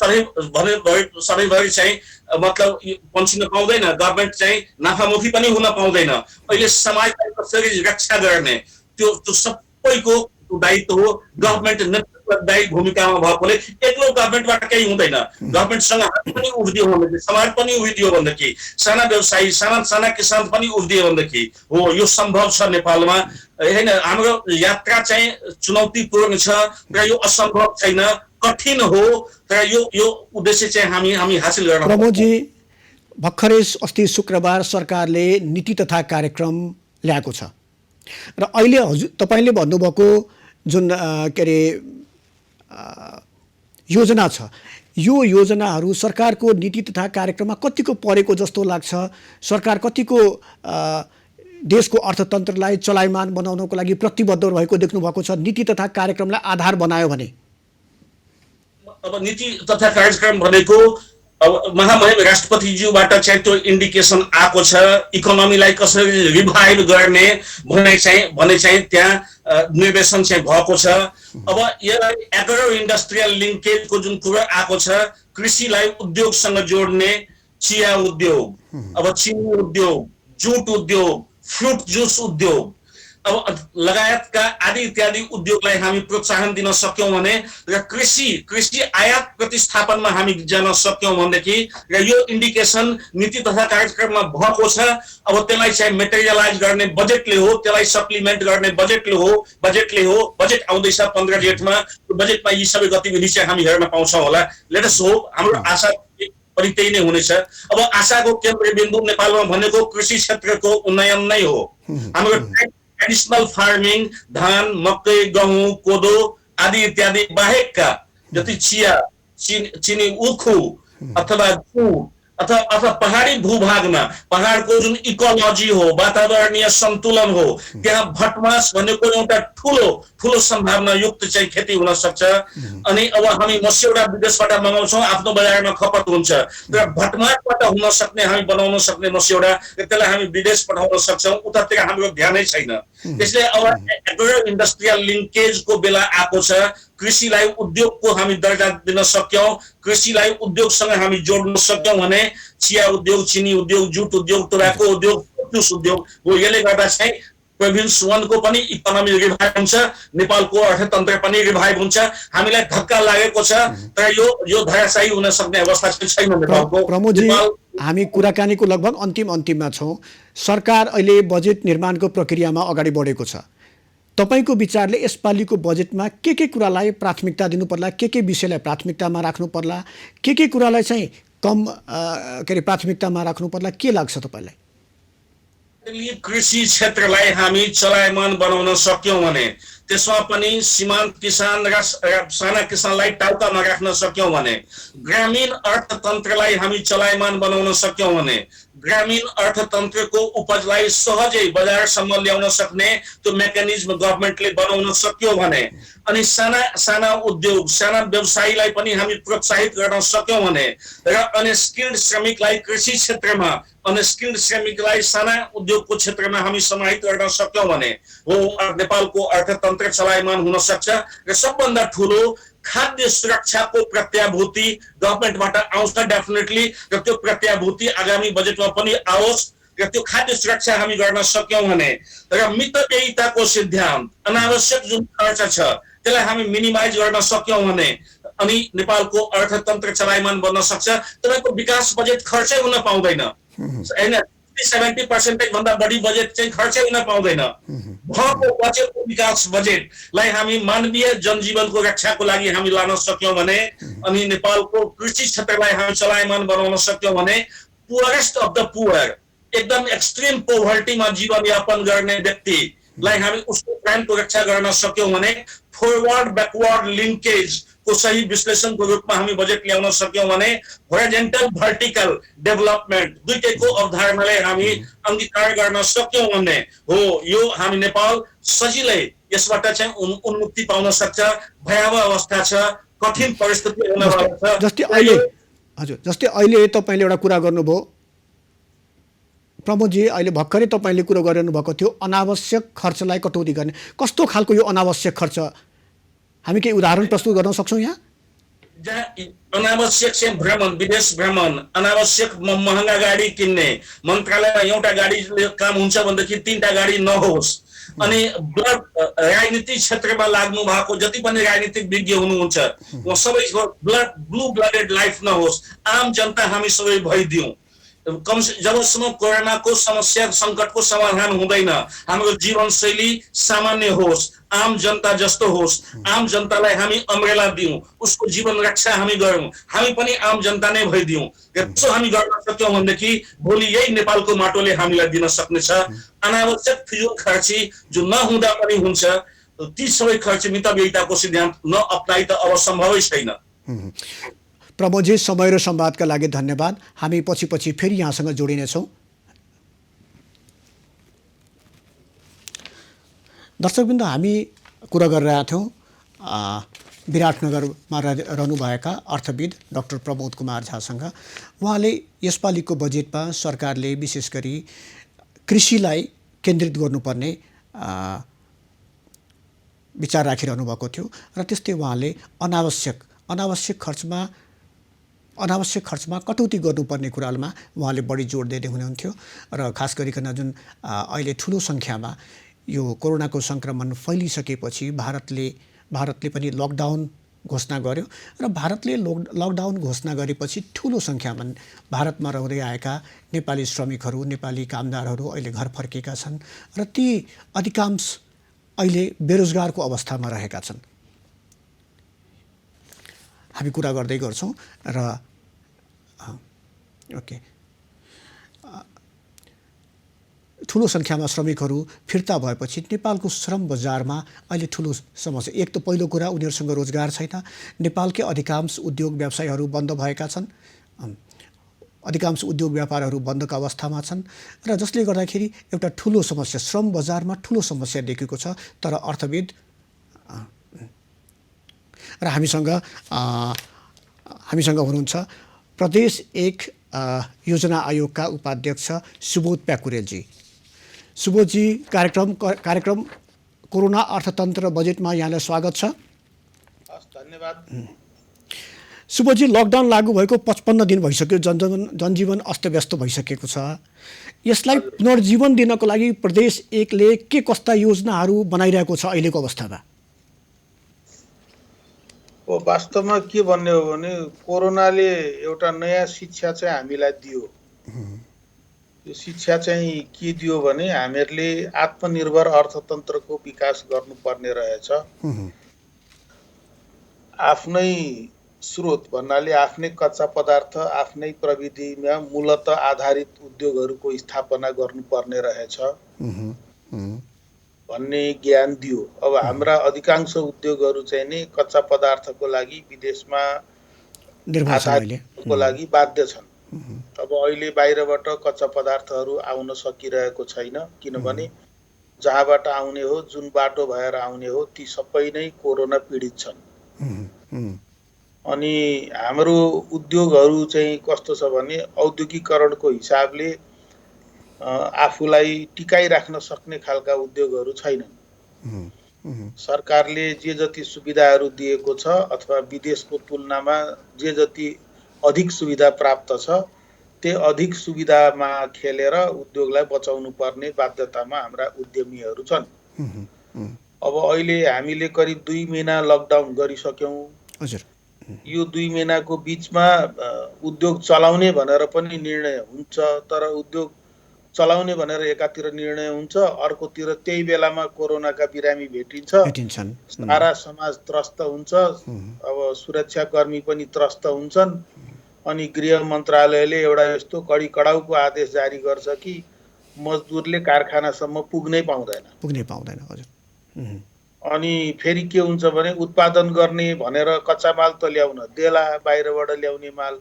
सधैँभरि चाहिँ मतलब पन्छिन पाउँदैन। गभर्मेन्ट चाहिँ नाफामुखी पनि हुन पाउँदैन। अहिले समाजलाई कसरी रक्षा गर्ने त्यो सबैको दायित्व हो। गभर्मेन्ट नेतृत्वदायी भूमिकामा भएकोले एक्लो गभर्मेन्टबाट केही हुँदैन। गभर्मेन्टसँग हात पनि उभिदियो भनेदेखि, समाज पनि उभिदियो भनेदेखि, साना व्यवसायी, साना किसान पनि उभिदियो भनेदेखि हो यो सम्भव छ नेपालमा। होइन, हाम्रो यात्रा चाहिँ चुनौतीपूर्ण छ र यो असम्भव छैन, कठिन हो, तर यो उद्देश्य चाहिँ हामी हासिल गर्न। प्रमोदजी, भर्खरै अस्ति शुक्रबार सरकारले नीति तथा कार्यक्रम ल्याएको छ र अहिले हजुर तपाईँले भन्नुभएको जुन योजना छ, यो योजनाहरू सरकारको नीति तथा कार्यक्रममा कतिको परेको जस्तो लाग्छ? सरकार कतिको देशको अर्थतन्त्रलाई चलायमान बनाउनको लागि प्रतिबद्ध भएको देख्नु भएको छ? नीति तथा कार्यक्रमलाई आधार बनायो भने अब नीति तथा कार्यक्रम भनेको अब महामहिम राष्ट्रपतिज्यूबाट चाहिँ त्यो इन्डिकेसन आएको छ इकोनोमीलाई कसरी रिभाइभ गर्ने भने चाहिँ त्यहाँ निर्देशन चाहिँ भएको छ। अब यसलाई एग्रो इन्डस्ट्रियल लिङ्केजको जुन कुरा आएको छ कृषिलाई उद्योगसँग जोड्ने चिया उद्योग, अब चिनी उद्योग, जुट उद्योग, फ्रुट जुस उद्योग अब लगायतका आदि इत्यादि उद्योगलाई हामी प्रोत्साहन दिन सक्यौं भने र कृषि आयात प्रतिस्थापनमा हामी जान सक्यौं भनेदेखि र यो इन्डिकेसन नीति तथा कार्यक्रममा भएको छ। अब त्यसलाई चाहिँ मेटेरियलाइज गर्ने बजेटले हो, त्यसलाई सप्लिमेन्ट गर्ने बजेटले हो। बजेट आउँदैछ 15 जेठमा, बजेटमा यी सबै गतिविधि चाहिँ हामी हेर्न पाउँछौं होला। लेट अस होप, हाम्रो आशा पनि त्यही नै हुनेछ। अब आशाको केन्द्र बिन्दु नेपालमा भनेको कृषि क्षेत्रको उन्नयन नै हो। हाम्रो ट्रेडिसनल फार्मिङ, धान, मकै, गहुँ, कोदो आदि इत्यादि बाहेकका जति चिया, चिनी, उखु अथवा जुट अथवा पहाडी भूभागमा पहाडको जुन इकोलोजी हो, वातावरणीय सन्तुलन हो, त्यहाँ भटमास भनेको एउटा ठुलो सम्भावना युक्त चाहिँ खेती हुन सक्छ। अनि अब हामी मस्यौडा विदेशबाट मगाउँछौँ, आफ्नो बजारमा खपत हुन्छ, तर भटमासबाट हुन सक्ने हामी बनाउन सक्ने मस्यौडा त्यसलाई हामी विदेश पठाउन सक्छौँ, उतातिर हाम्रो ध्यानै छैन। त्यसले अब एग्रो इन्डस्ट्रियल लिङ्केजको बेला आएको छ। कृषिलाई उद्योगको हामी दर्जा दिन सक्यौं, कृषिलाई उद्योगसँग हामी जोड्न सक्यौं भने चिया उद्योग, चिनी उद्योग, जुट उद्योग, टोबाको उद्योग, जुस उद्योग हो। यसले गर्दा चाहिँ प्रोभिन्स 1 को पनि इकोनोमी रिभाइभ हुन्छ, नेपालको अर्थतन्त्र पनि रिभाइभ हुन्छ। हामीलाई धक्का लागेको छ, तर यो धराशायी हुन सक्ने अवस्था चाहिँ छैन नेपालको। प्रमोदजी, हामी कुराकानीको लगभग अन्तिममा छौं। सरकार अहिले बजेट निर्माणको प्रक्रियामा अगाडि बढेको छ। तपाईको विचारले यसपालिको बजेटमा के कुरालाई प्राथमिकता दिनु पर्ला, के विषयलाई प्राथमिकतामा राख्नु पर्ला, के कुरालाई चाहिँ कम प्राथमिकतामा राख्नु पर्ला, के लाग्छ तपाईलाई? कृषि क्षेत्रलाई हामी चलायमान बनाउन सक्यौं भने, त्यसमा पनि सीमान्त किसान र साना किसानलाई टाउकामा राख्न सक्यौं भने, ग्रामीण अर्थतन्त्रलाई हामी चलायमान बनाउन सक्यौं भने, ग्रामीण अर्थतन्त्रको उपजलाई सहजै बजारसम्म ल्याउन सक्ने त्यो मेकानिजम गभर्नमेन्टले बनाउन सक्यो भने, अनि साना उद्योग, साना व्यवसायीलाई पनि हामी प्रोत्साहित गर्न सक्यौं भने र अनस्किल्ड श्रमिकलाई कृषि क्षेत्रमा, अनस्किल्ड श्रमिकलाई साना उद्योगको क्षेत्रमा हामी समाहित गर्न सक्यौं भने हो नेपालको अर्थतन्त्र चलायमान हुन सक्छ। र सबभन्दा ठूलो खाद्य सुरक्षाको प्रत्याभूति गभर्नमेन्टबाट आउँछ डेफिनेटली, र त्यो प्रत्याभूति आगामी बजेटमा पनि आओस्। र त्यो खाद्य सुरक्षा हामी गर्न सक्यौं भने र मितव्ययिताको सिद्धान्त, अनावश्यक जुन खर्च छ त्यसलाई हामी मिनिमाइज गर्न सक्यौं भने अनि नेपालको अर्थतन्त्र चलायमान बन्न सक्छ। तपाईको विकास बजेट खर्चै हुन पाउँदैन हैन, 70% भन्दा बढी बजेट चाहिँ खर्चै हुन पाउँदैन। भएको बजेटको विकास बजेटलाई हामी मानवीय जनजीवनको रक्षाको लागि हामी लान सक्यौं भने अनि नेपालको कृषि क्षेत्रलाई हामी चलायमान बनाउन सक्यौं भने, पुअरेस्ट अफ द पुअर, एकदम एक्सट्रिम पोभर्टीमा जीवन यापन गर्ने व्यक्तिलाई हामी उसको प्राणको रक्षा गर्न सक्यौं भने, फरवर्ड ब्याकवर्ड लिङ्केज को सही विश्लेषणको रूपमा हामी बजेट ल्याउन सक्यौं भने, होरिजेन्टल भर्टिकल डेभलपमेन्ट दुईटैको अवधारणालाई हामी अंगीकार गर्न सक्यौं भने हो यो हामी नेपाल सजिलै यसबाट चाहिँ उन्मुक्ति पाउन सक्छ। भयावह अवस्था छ, कठिन परिस्थिति हुन सक्छ। जस्तै अहिले तपाईले एउटा कुरा गर्नुभयो प्रमोदजी, अहिले भर्खरै तपाईले कुरा गरिरहनु भएको थियो अनावश्यक खर्चलाई कटौती गर्ने। कस्तो खालको यो अनावश्यक खर्च, हामी केही उदाहरण प्रस्तुत गर्न सक्छौं यहाँ? जहाँ अनावश्यक चाहिँ भ्रमण, विदेश भ्रमण, अनावश्यक महँगा गाडी किन्ने, मन्त्रालयमा एउटा गाडीले काम हुन्छ भनेदेखि 3टा गाडी नहोस्, अनि राजनीतिक क्षेत्रमा लाग्नु भएको जति पनि राजनीतिक विज्ञ हुनुहुन्छ उहाँ सबैको ब्लू ब्लडेड लाइफ नहोस्, आम जनता हामी सबै भइदिउँ। जबसम्म कोरोनाको समस्या संकटको समाधान हुँदैन, हाम्रो जीवनशैली सामान्य होस्, आम जनता जस्तो होस्, आम जनतालाई हामी अम्ब्रेला दिउँ, उसको जीवन रक्षा हामी गरौँ, हामी पनि आम जनता नै भइदिउँ। त्यसो हामी गर्न सक्यौं भनेदेखि भोलि यही नेपालको माटोले हामीलाई दिन सक्नेछ। अनावश्यक फिजुल खर्ची जो नहुँदा पनि हुन्छ, ती सबै खर्च मितव्ययिताको सिद्धान्त नअप्नाइ त अब सम्भवै छैन। प्रमोदजी, समय र संवादका लागि धन्यवाद। हामी पछि फेरि यहाँसँग जोडिनेछौँ। दर्शकवृन्द, हामी कुरा गरिरहेका थियौँ विराटनगरमा रहनुभएका अर्थविद डाक्टर प्रमोद कुमार झासँग। उहाँले यसपालिको बजेटमा सरकारले विशेष गरी कृषिलाई केन्द्रित गर्नुपर्ने विचार राखिरहनु भएको थियो र त्यस्तै उहाँले अनावश्यक खर्चमा कटौती गर्नुपर्ने कुरामा उहाँले बढी जोड दिँदै हुनुहुन्थ्यो र खास गरिकन जुन अहिले ठुलो सङ्ख्यामा यो कोरोनाको सङ्क्रमण फैलिसकेपछि भारतले पनि लकडाउन घोषणा गर्यो र भारतले लकडाउन घोषणा गरेपछि ठुलो सङ्ख्यामा भारतमा रहँदै आएका नेपाली श्रमिकहरू, नेपाली कामदारहरू अहिले घर फर्केका छन् र ती अधिकांश अहिले बेरोजगारको अवस्थामा रहेका छन्। हामी कुरा गर्दै गर्छौँ र ठुलो सङ्ख्यामा श्रमिकहरू फिर्ता भएपछि नेपालको श्रम बजारमा अहिले ठुलो समस्या। एक त पहिलो कुरा उनीहरूसँग रोजगार छैन। नेपालकै अधिकांश उद्योग व्यवसायहरू बन्द भएका छन्, अधिकांश उद्योग व्यापारहरू बन्दका अवस्थामा छन् र जसले गर्दाखेरि एउटा ठुलो समस्या, श्रम बजारमा ठुलो समस्या देखिएको छ। तर अर्थविद र हामीसँग हुनुहुन्छ प्रदेश 1 योजना आयोगका उपाध्यक्ष सुबोध प्याकुरेलजी। सुबोधजी, कार्यक्रम कोरोना अर्थतन्त्र बजेटमा यहाँलाई स्वागत छ। धन्यवाद। सुबोधजी, लकडाउन लागू भएको 55 दिन भइसक्यो, जनजीवन अस्तव्यस्त भइसकेको छ। यसलाई पुनर्जीवन दिनको लागि प्रदेश 1 ले के कस्ता योजनाहरू बनाइरहेको छ अहिलेको अवस्थामा? वास्तवमा के भन्ने हो भने कोरोनाले एउटा नयाँ शिक्षा चाहिँ हामीलाई दियो। यो शिक्षा चाहिँ के दियो भने हामीहरूले आत्मनिर्भर अर्थतन्त्रको विकास गर्नुपर्ने रहेछ। आफ्नै स्रोत भन्नाले आफ्नै कच्चा पदार्थ, आफ्नै प्रविधिमा मूलत आधारित उद्योगहरूको स्थापना गर्नुपर्ने रहेछ भन्ने ज्ञान दियो। अब हाम्रा अधिकांश उद्योगहरू चाहिँ नि कच्चा पदार्थको लागि विदेशमा आधारितको लागि बाध्य छन्। अब अहिले बाहिरबाट कच्चा पदार्थहरू आउन सकिरहेको छैन, किनभने जहाँबाट आउने हो, जुन बाटो भएर आउने हो, ती सबै नै कोरोना पीडित छन्। अनि हाम्रो उद्योगहरू चाहिँ कस्तो छ भने औद्योगिकरणको हिसाबले आफूलाई टिकाइराख्न सक्ने खालका उद्योगहरू छैनन्। सरकारले जे जति सुविधाहरू दिएको छ अथवा विदेशको तुलनामा जे जति अधिक सुविधा प्राप्त छ, त्यो अधिक सुविधामा खेलेर उद्योगलाई बचाउनु पर्ने बाध्यतामा हाम्रा उद्यमीहरू छन्। अब अहिले हामीले करिब 2 महिना लकडाउन गरिसक्यौँ। यो 2 महिनाको बिचमा उद्योग चलाउने भनेर पनि निर्णय हुन्छ, तर उद्योग चलाउने भनेर एकातिर निर्णय हुन्छ, अर्कोतिर त्यही बेलामा कोरोनाका बिरामी भेटिन्छन्, सारा समाज त्रस्त हुन्छ। अब सुरक्षाकर्मी पनि त्रस्त हुन्छन्। अनि गृह मन्त्रालयले एउटा यस्तो कडी कडाउको आदेश जारी गर्छ कि मजदुरले कारखानासम्म पुग्नै पाउँदैन। हजुर। अनि फेरि के हुन्छ भने उत्पादन गर्ने भनेर कच्चा माल त ल्याउन देला, बाहिरबाट ल्याउने माल,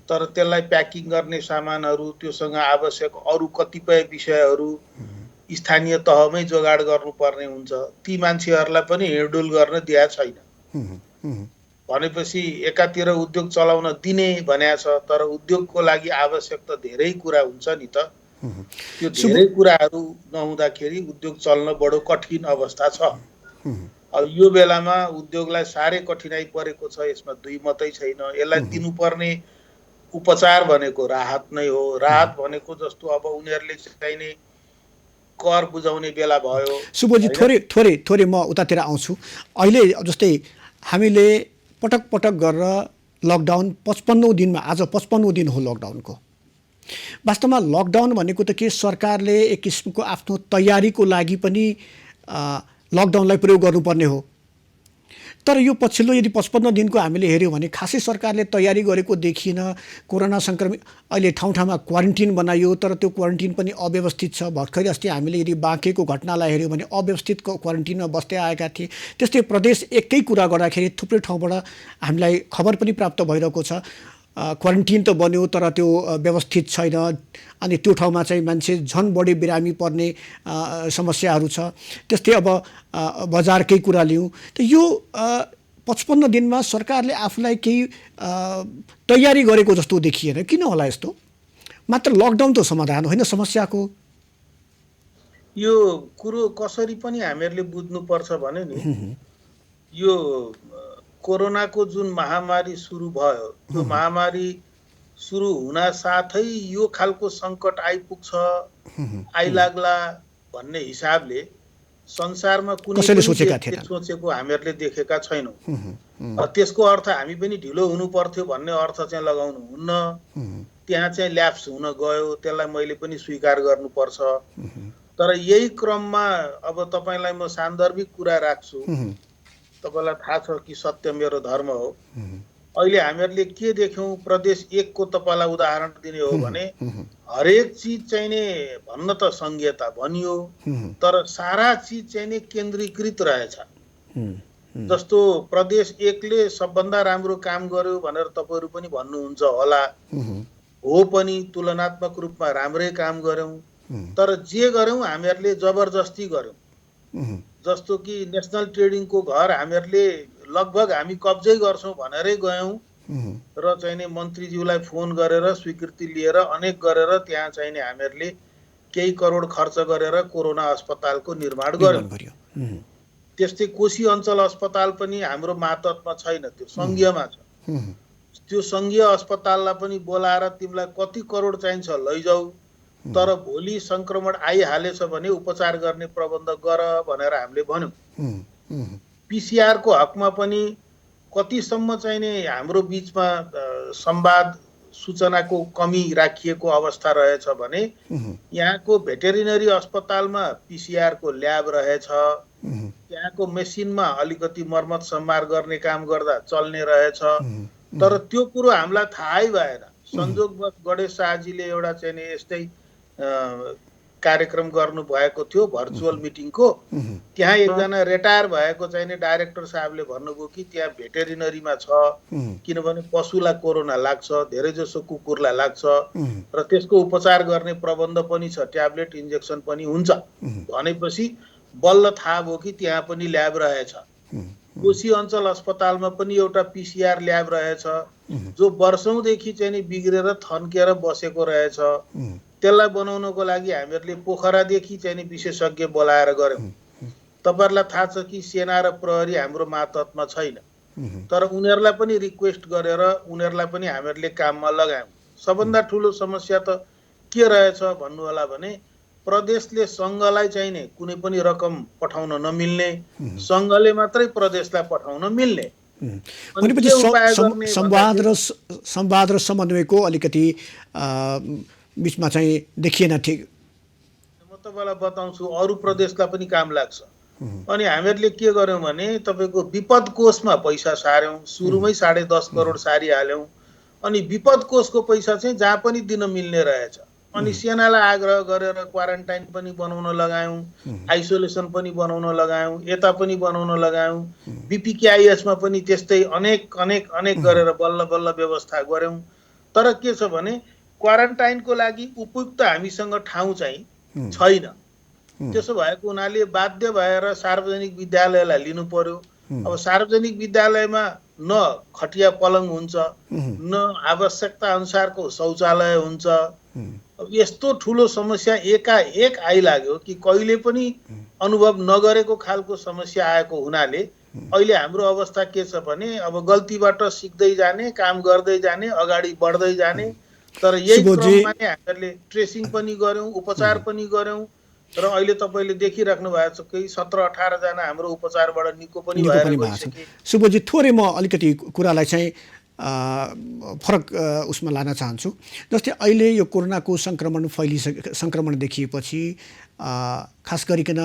तर त्यसलाई प्याकिङ गर्ने सामानहरू, त्योसँग आवश्यक अरू कतिपय विषयहरू स्थानीय तहमै जोगाड गर्नुपर्ने हुन्छ। ती मान्छेहरूलाई पनि हिँडडुल गर्न दिया छैन। भनेपछि एकातिर उद्योग चलाउन दिने भनेको छ, तर उद्योगको लागि आवश्यक त धेरै कुरा हुन्छ नि त। त्यो धेरै कुराहरू नहुँदाखेरि उद्योग चल्न बडो कठिन अवस्था छ। अब यो बेलामा उद्योगलाई साह्रै कठिनाइ परेको छ। यसमा दुई मात्रै छैन। यसलाई दिनुपर्ने उपचार भनेको राहत नै हो। राहत भनेको जस्तो अब उनीहरूले चाहिने कर बुझाउने बेला भयो। सुबोधजी, थोरै म उतातिर आउँछु। अहिले जस्तै हामीले पटक गरेर लकडाउन 55औं दिनमा, आज 55औं दिन हो लकडाउनको। वास्तवमा लकडाउन भनेको त के सरकारले एक किसिमको आफ्नो तयारीको लागि पनि लकडाउनलाई प्रयोग गर्नुपर्ने हो। तर यो पछिल्लो यदि 55 दिनको हामीले हेऱ्यौँ भने खासै सरकारले तयारी गरेको देखिन। कोरोना सङ्क्रमित अहिले ठाउँ ठाउँमा क्वारेन्टिन बनाइयो, तर त्यो क्वारेन्टिन पनि अव्यवस्थित छ। भर्खरै अस्ति हामीले यदि बाँकेको घटनालाई हेऱ्यौँ भने अव्यवस्थित क्वारेन्टिनमा बस्दै आएका थिए। त्यस्तै प्रदेश एकै कुरा गर्दाखेरि थुप्रै ठाउँबाट हामीलाई खबर पनि प्राप्त भइरहेको छ, क्वारेन्टिन त बन्यो तर त्यो व्यवस्थित छैन। अनि त्यो ठाउँमा चाहिँ मान्छे झन् बढी बिरामी पर्ने समस्याहरू छ। त्यस्तै अब बजारकै कुरा लिउँ त यो 55 दिनमा सरकारले आफूलाई केही तयारी गरेको जस्तो देखिएन। किन होला यस्तो? मात्र लकडाउन त समाधान होइन समस्याको। यो कुरो कसरी पनि हामीहरूले बुझ्नुपर्छ भने नि, यो कोरोनाको जुन महामारी सुरु भयो, त्यो महामारी सुरु हुन साथै यो खालको सङ्कट आइपुग्छ, आइलाग्ला भन्ने हिसाबले संसारमा कुनै कसैले पनि सोचेका देशले थिएनन्। सोचेको हामीहरूले देखेका छैनौँ। त्यसको अर्थ हामी पनि ढिलो हुनु पर्थ्यो भन्ने अर्थ चाहिँ लगाउनु हुन्न। त्यहाँ चाहिँ ल्याप्स हुन गयो, त्यसलाई मैले पनि स्वीकार गर्नुपर्छ। तर यही क्रममा अब तपाईँलाई म सान्दर्भिक कुरा राख्छु, तपाईँलाई थाहा छ कि सत्य मेरो धर्म हो। अहिले हामीहरूले के देख्यौँ, प्रदेश 1 को तपाईँलाई उदाहरण दिने हो भने हरेक चिज चाहिँ नि भन्न त संघीयता भनियो, तर सारा चिज चाहिँ नि केन्द्रीकृत रहेछ। जस्तो प्रदेश 1 ले सबभन्दा राम्रो काम गर्यो भनेर तपाईँहरू पनि भन्नुहुन्छ होला। हो पनि तुलनात्मक रूपमा राम्रै काम गर्यौँ, तर जे गर्यौँ हामीहरूले जबरजस्ती गर्यौँ। जस्तो कि नेसनल ट्रेडिङको घर हामीहरूले लगभग हामी कब्जै गर्छौँ भनेरै गयौँ र चाहिँ नि मन्त्रीज्यूलाई फोन गरेर स्वीकृति लिएर अनेक गरेर त्यहाँ चाहिँ नि हामीहरूले केही करोड खर्च गरेर कोरोना अस्पतालको निर्माण गर्यौँ। त्यस्तै कोशी अञ्चल अस्पताल पनि हाम्रो मातहतमा छैन, त्यो सङ्घीयमा छ। त्यो सङ्घीय अस्पताललाई पनि बोलाएर तिमीलाई कति करोड चाहिन्छ लैजाऊ, तर भोलि सङ्क्रमण आइहालेछ भने उपचार गर्ने प्रबन्ध गर भनेर हामीले भन्यौँ। PCR को हकमा पनि कतिसम्म चाहिँ नि हाम्रो बिचमा संवाद सूचनाको कमी राखिएको अवस्था रहेछ भने यहाँको भेटेरिनरी अस्पतालमा PCR को ल्याब रहेछ, त्यहाँको मेसिनमा अलिकति मर्मत सम्मार गर्ने काम गर्दा चल्ने रहेछ, तर त्यो कुरो हामीलाई थाहै भएन। संजोगवश गणेश शाहजीले एउटा चाहिँ नि यस्तै कार्यक्रम गर्नु भएको थियो भर्चुअल मिटिङको, त्यहाँ एकजना रिटायर भएको चाहिँ नि डाइरेक्टर साहबले भन्नुभयो कि त्यहाँ भेटेरिनरीमा छ, किनभने पशुलाई कोरोना लाग्छ, धेरै जसो कुकुरलाई लाग्छ र त्यसको उपचार गर्ने प्रबन्ध पनि छ, ट्याब्लेट इन्जेक्सन पनि हुन्छ भनेपछि बल्ल थाहा भयो कि त्यहाँ पनि ल्याब रहेछ। कोशी अञ्चल अस्पतालमा पनि एउटा PCR ल्याब रहेछ जो वर्षौंदेखि चाहिँ नि बिग्रेर थन्केर बसेको रहेछ। त्यसलाई बनाउनको लागि हामीहरूले पोखरादेखि चाहिँ नि विशेषज्ञ बोलाएर गर्यौँ। तपाईहरुलाई थाहा छ कि सेना र प्रहरी हाम्रो मातहतमा छैन, तर उनीहरूलाई पनि रिक्वेस्ट गरेर उनीहरूलाई पनि हामीहरूले काममा लगायौँ। सबभन्दा ठुलो समस्या त के रहेछ भन्नु होला भने प्रदेशले संघलाई चाहिँ नि कुनै पनि रकम पठाउन नमिल्ने, संघले मात्रै प्रदेशलाई पठाउन मिल्ने। भनेपछि संवाद र समन्वयको अलिकति बीचमा चाहिँ देखिएन। ठिक, म तपाईलाई बताउँछु, अरु प्रदेशलाई पनि काम लाग्छ। अनि हामीहरूले के गर्यौं भने तपाईको विपद कोषमा पैसा सार्यौं, सुरुमै 10.5 करोड सारिहाल्यौं। अनि विपद कोषको पैसा चाहिँ जहाँ पनि दिन मिल्ने रहेछ। अनि सेनालाई आग्रह गरेर क्वारेन्टाइन पनि बनाउन लगायौं, आइसोलेसन पनि बनाउन लगायौं, यता पनि बनाउन लगायौं, BPKIS मा पनि त्यस्तै अनेक गरेर बल्ल बल्ल व्यवस्था गर्यौं। तर के छ भने क्वारेन्टाइनको लागि उपयुक्त हामीसँग ठाउँ चाहिँ छैन। त्यसो भएको हुनाले बाध्य भएर सार्वजनिक विद्यालयलाई लिनु पर्यो। अब सार्वजनिक विद्यालयमा न खटिया पलङ हुन्छ, न आवश्यकता अनुसारको शौचालय हुन्छ। अब यस्तो ठुलो समस्या एकाएक आइलाग्यो कि कहिले पनि अनुभव नगरेको खालको समस्या आएको हुनाले अहिले हाम्रो अवस्था के छ भने अब गल्तीबाट सिक्दै जाने, काम गर्दै जाने, अगाडि बढ्दै जाने। तर यही क्रममा नै हामीले ट्रेसिङ पनि गर्यौं, उपचार पनि गर्यौं र अहिले तपाईले देखिराख्नु भएको छ कि 17-18 जना हाम्रो उपचारबाट निको पनि भएर गइसके। सुबोजी, थोरै म अलिकति कुरालाई चाहिँ फरक उसमा लान चाहन्छु। जस्तै अहिले यो कोरोनाको संक्रमण देखिएपछि खास गरिकन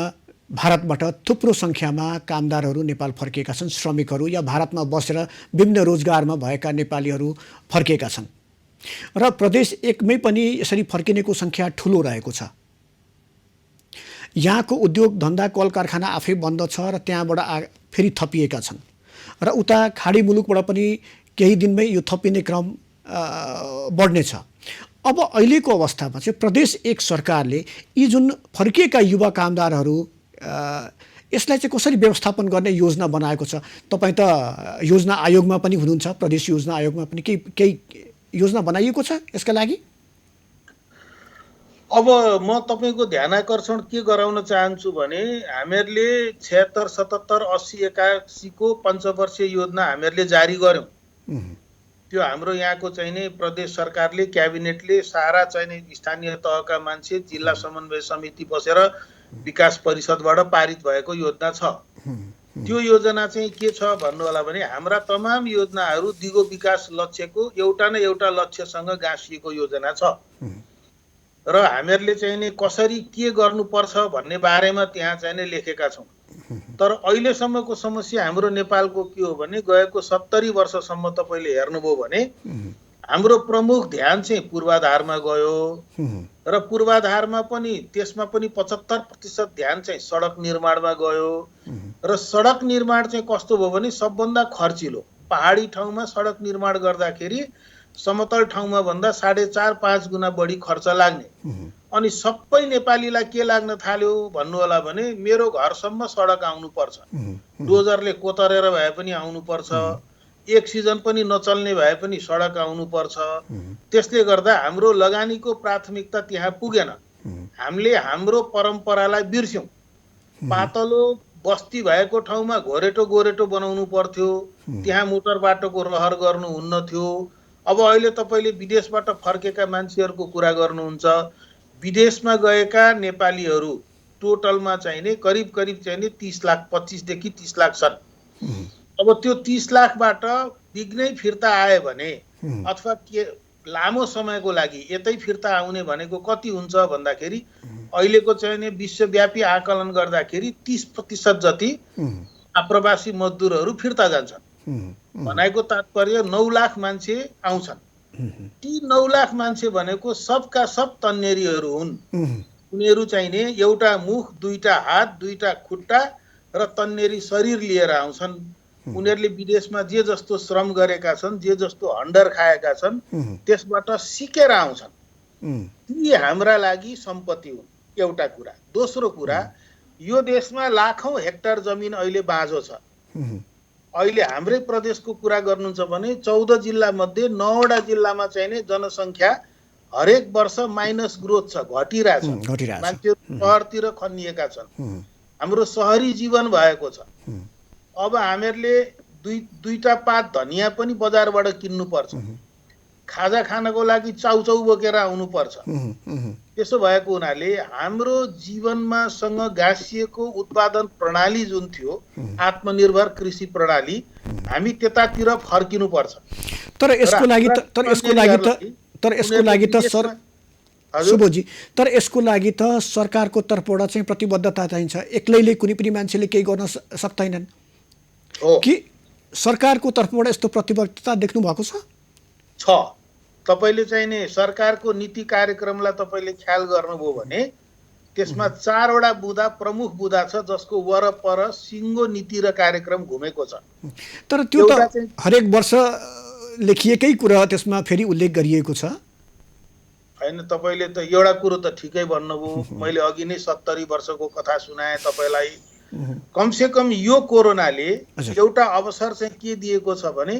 भारतबाट थुप्रो संख्यामा कामदारहरू नेपाल फर्किएका छन्, श्रमिकहरू या भारतमा बसेर विभिन्न रोजगारमा भएका नेपालीहरू फर्किएका छन् र प्रदेश 1 मै पनि यसरी फर्किनेको संख्या ठुलो रहेको छ। यहाँको उद्योग धन्दा कल कारखाना आफै बन्द छ र त्यहाँबाट फेरि थपिएका छन् र उता खाडी मुलुकबाट पनि केही दिनमै यो थपिने क्रम बढ्नेछ। अब अहिलेको अवस्थामा चाहिँ प्रदेश 1 सरकारले यी जुन फर्किएका युवा कामदारहरू यसलाई चाहिँ कसरी व्यवस्थापन गर्ने योजना बनाएको छ? तपाईँ त योजना आयोगमा पनि हुनुहुन्छ, प्रदेश योजना आयोगमा पनि केही योजना बनाइएको छ यसका लागि? अब म तपाईँको ध्यानाकर्षण के गराउन चाहन्छु भने हामीहरूले 76, 77, 80, 81 को पञ्चवर्षीय योजना हामीहरूले जारी गर्यौँ। त्यो हाम्रो यहाँको चाहिने प्रदेश सरकारले, क्याबिनेटले, सारा चाहिने स्थानीय तहका मान्छे, जिल्ला समन्वय समिति बसेर विकास परिषदबाट पारित भएको योजना छ। त्यो योजना चाहिँ के छ भन्नु होला भने हाम्रा तमाम योजनाहरू दिगो विकास लक्ष्यको एउटा न एउटा लक्ष्यसँग गाँसिएको योजना छ र हामीहरूले चाहिँ नि कसरी के गर्नुपर्छ भन्ने बारेमा त्यहाँ चाहिँ लेखेका छौँ। तर अहिलेसम्मको समस्या हाम्रो नेपालको के हो भने गएको 70 वर्षसम्म तपाईँले हेर्नुभयो भने हाम्रो प्रमुख ध्यान चाहिँ पूर्वाधारमा गयो र पूर्वाधारमा पनि त्यसमा पनि 75% ध्यान चाहिँ सडक निर्माणमा गयो र सडक निर्माण चाहिँ कस्तो भयो भने सबभन्दा खर्चिलो पहाडी ठाउँमा सडक निर्माण गर्दाखेरि समतल ठाउँमा भन्दा 4.5-5 गुणा बढी खर्च लाग्ने। अनि सबै नेपालीलाई के लाग्न थाल्यो भन्नु होला भने मेरो घरसम्म सडक आउनुपर्छ, डोजरले कोतरेर भए पनि आउनुपर्छ, एक सिजन पनि नचल्ने भए पनि सडक आउनुपर्छ। त्यसले गर्दा हाम्रो लगानीको प्राथमिकता त्यहाँ पुगेन। हामीले हाम्रो परम्परालाई बिर्स्यौँ। पातलो बस्ती भएको ठाउँमा घोरेटो गोरेटो बनाउनु पर्थ्यो, त्यहाँ मोटर बाटोको रहर गर्नु हुन्न थियो। अब अहिले तपाईँले विदेशबाट फर्केका मान्छेहरूको कुरा गर्नुहुन्छ, विदेशमा गएका नेपालीहरू टोटलमा चाहिने करिब चाहिने 30 लाख, 25 देखि 30 लाख छन्। अब त्यो 30 लाखबाट बिग्नै फिर्ता आए भने अथवा के लामो समयको लागि यतै फिर्ता आउने भनेको कति हुन्छ भन्दाखेरि अहिलेको चाहिने विश्वव्यापी आकलन गर्दाखेरि 30% जति आप्रवासी मजदुरहरू फिर्ता जान्छन्। भनेको तात्पर्य 9 लाख मान्छे आउँछन्। ती 9 लाख मान्छे भनेको सबका सब तन्नेरीहरू हुन्। उनीहरू चाहिने एउटा मुख, दुईटा हात, दुईटा खुट्टा र तन्नेरी शरीर लिएर आउँछन्। उनीहरूले विदेशमा जे जस्तो श्रम गरेका छन्, जे जस्तो हन्डर खाएका छन्, त्यसबाट सिकेर आउँछन्। ती हाम्रा लागि सम्पत्ति हुन्, एउटा कुरा। दोस्रो कुरा, यो देशमा लाखौं हेक्टर जमिन अहिले बाँझो छ। अहिले हाम्रै प्रदेशको कुरा गर्नुहुन्छ भने 14 जिल्ला मध्ये 9वटा जिल्लामा चाहिने जनसङ्ख्या हरेक वर्ष माइनस ग्रोथ छ, घटिरहेछ। मान्छेहरू सहरतिर खनिएका छन्, हाम्रो सहरी जीवन भएको छ। अब हामीहरूले दुईटा पात धनियाँ पनि बजारबाट किन्नुपर्छ, खाजा खानको लागि चाउचाउ बोकेर आउनुपर्छ। त्यसो भएको हुनाले हाम्रो जीवनमा सँग गाँसिएको उत्पादन प्रणाली जुन थियो आत्मनिर्भर कृषि प्रणाली, हामी त्यतातिर फर्किनु पर्छ। तर यसको लागि त सरकारको तर्फबाट चाहिँ प्रतिबद्धता चाहिन्छ। एक्लैले कुनै पनि मान्छेले केही गर्न सक्दैनन् कि सरकारको तर्फबाट यस्तो प्रतिबद्धता देख्नु भएको छ? तपाईले चाहिने सरकारको नीति कार्यक्रमलाई तपाईले ख्याल गर्नुभयो भने त्यसमा 4वटा बुँदा प्रमुख बुँदा छ जसको वरपर सिङ्गो नीति र कार्यक्रम घुमेको छ। तर त्यो त हरेक वर्ष लेखिएकै कुरा त्यसमा फेरि उल्लेख गरिएको छ। हैन, तपाईले त एउटा कुरो त ठिकै भन्नुभयो। मैले अघि नै 70 वर्षको कथा सुनाएँ तपाईलाई। कमसे कम यो कोरोनाले एउटा अवसर चाहिँ के दिएको छ भने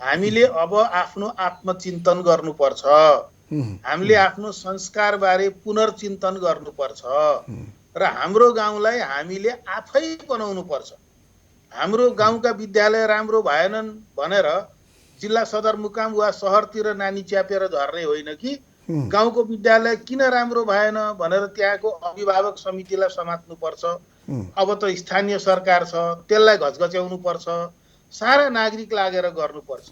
हामीले अब आफ्नो आत्मचिन्तन गर्नुपर्छ। हामीले आफ्नो संस्कार बारे पुनर्चिन्तन गर्नुपर्छ र हाम्रो गाउँलाई हामीले आफै बनाउनु पर्छ। हाम्रो गाउँका विद्यालय राम्रो भएनन् भनेर जिल्ला सदरमुकाम वा शहरतिर नानी च्यापेर झर्ने होइन कि गाउँको विद्यालय किन राम्रो भएन भनेर त्यहाँको अभिभावक समितिलाई समात्नु पर्छ। अब त स्थानीय सरकार छ, त्यसलाई घचघच्याउनु पर्छ। सारा नागरिक लागेर गर्नुपर्छ।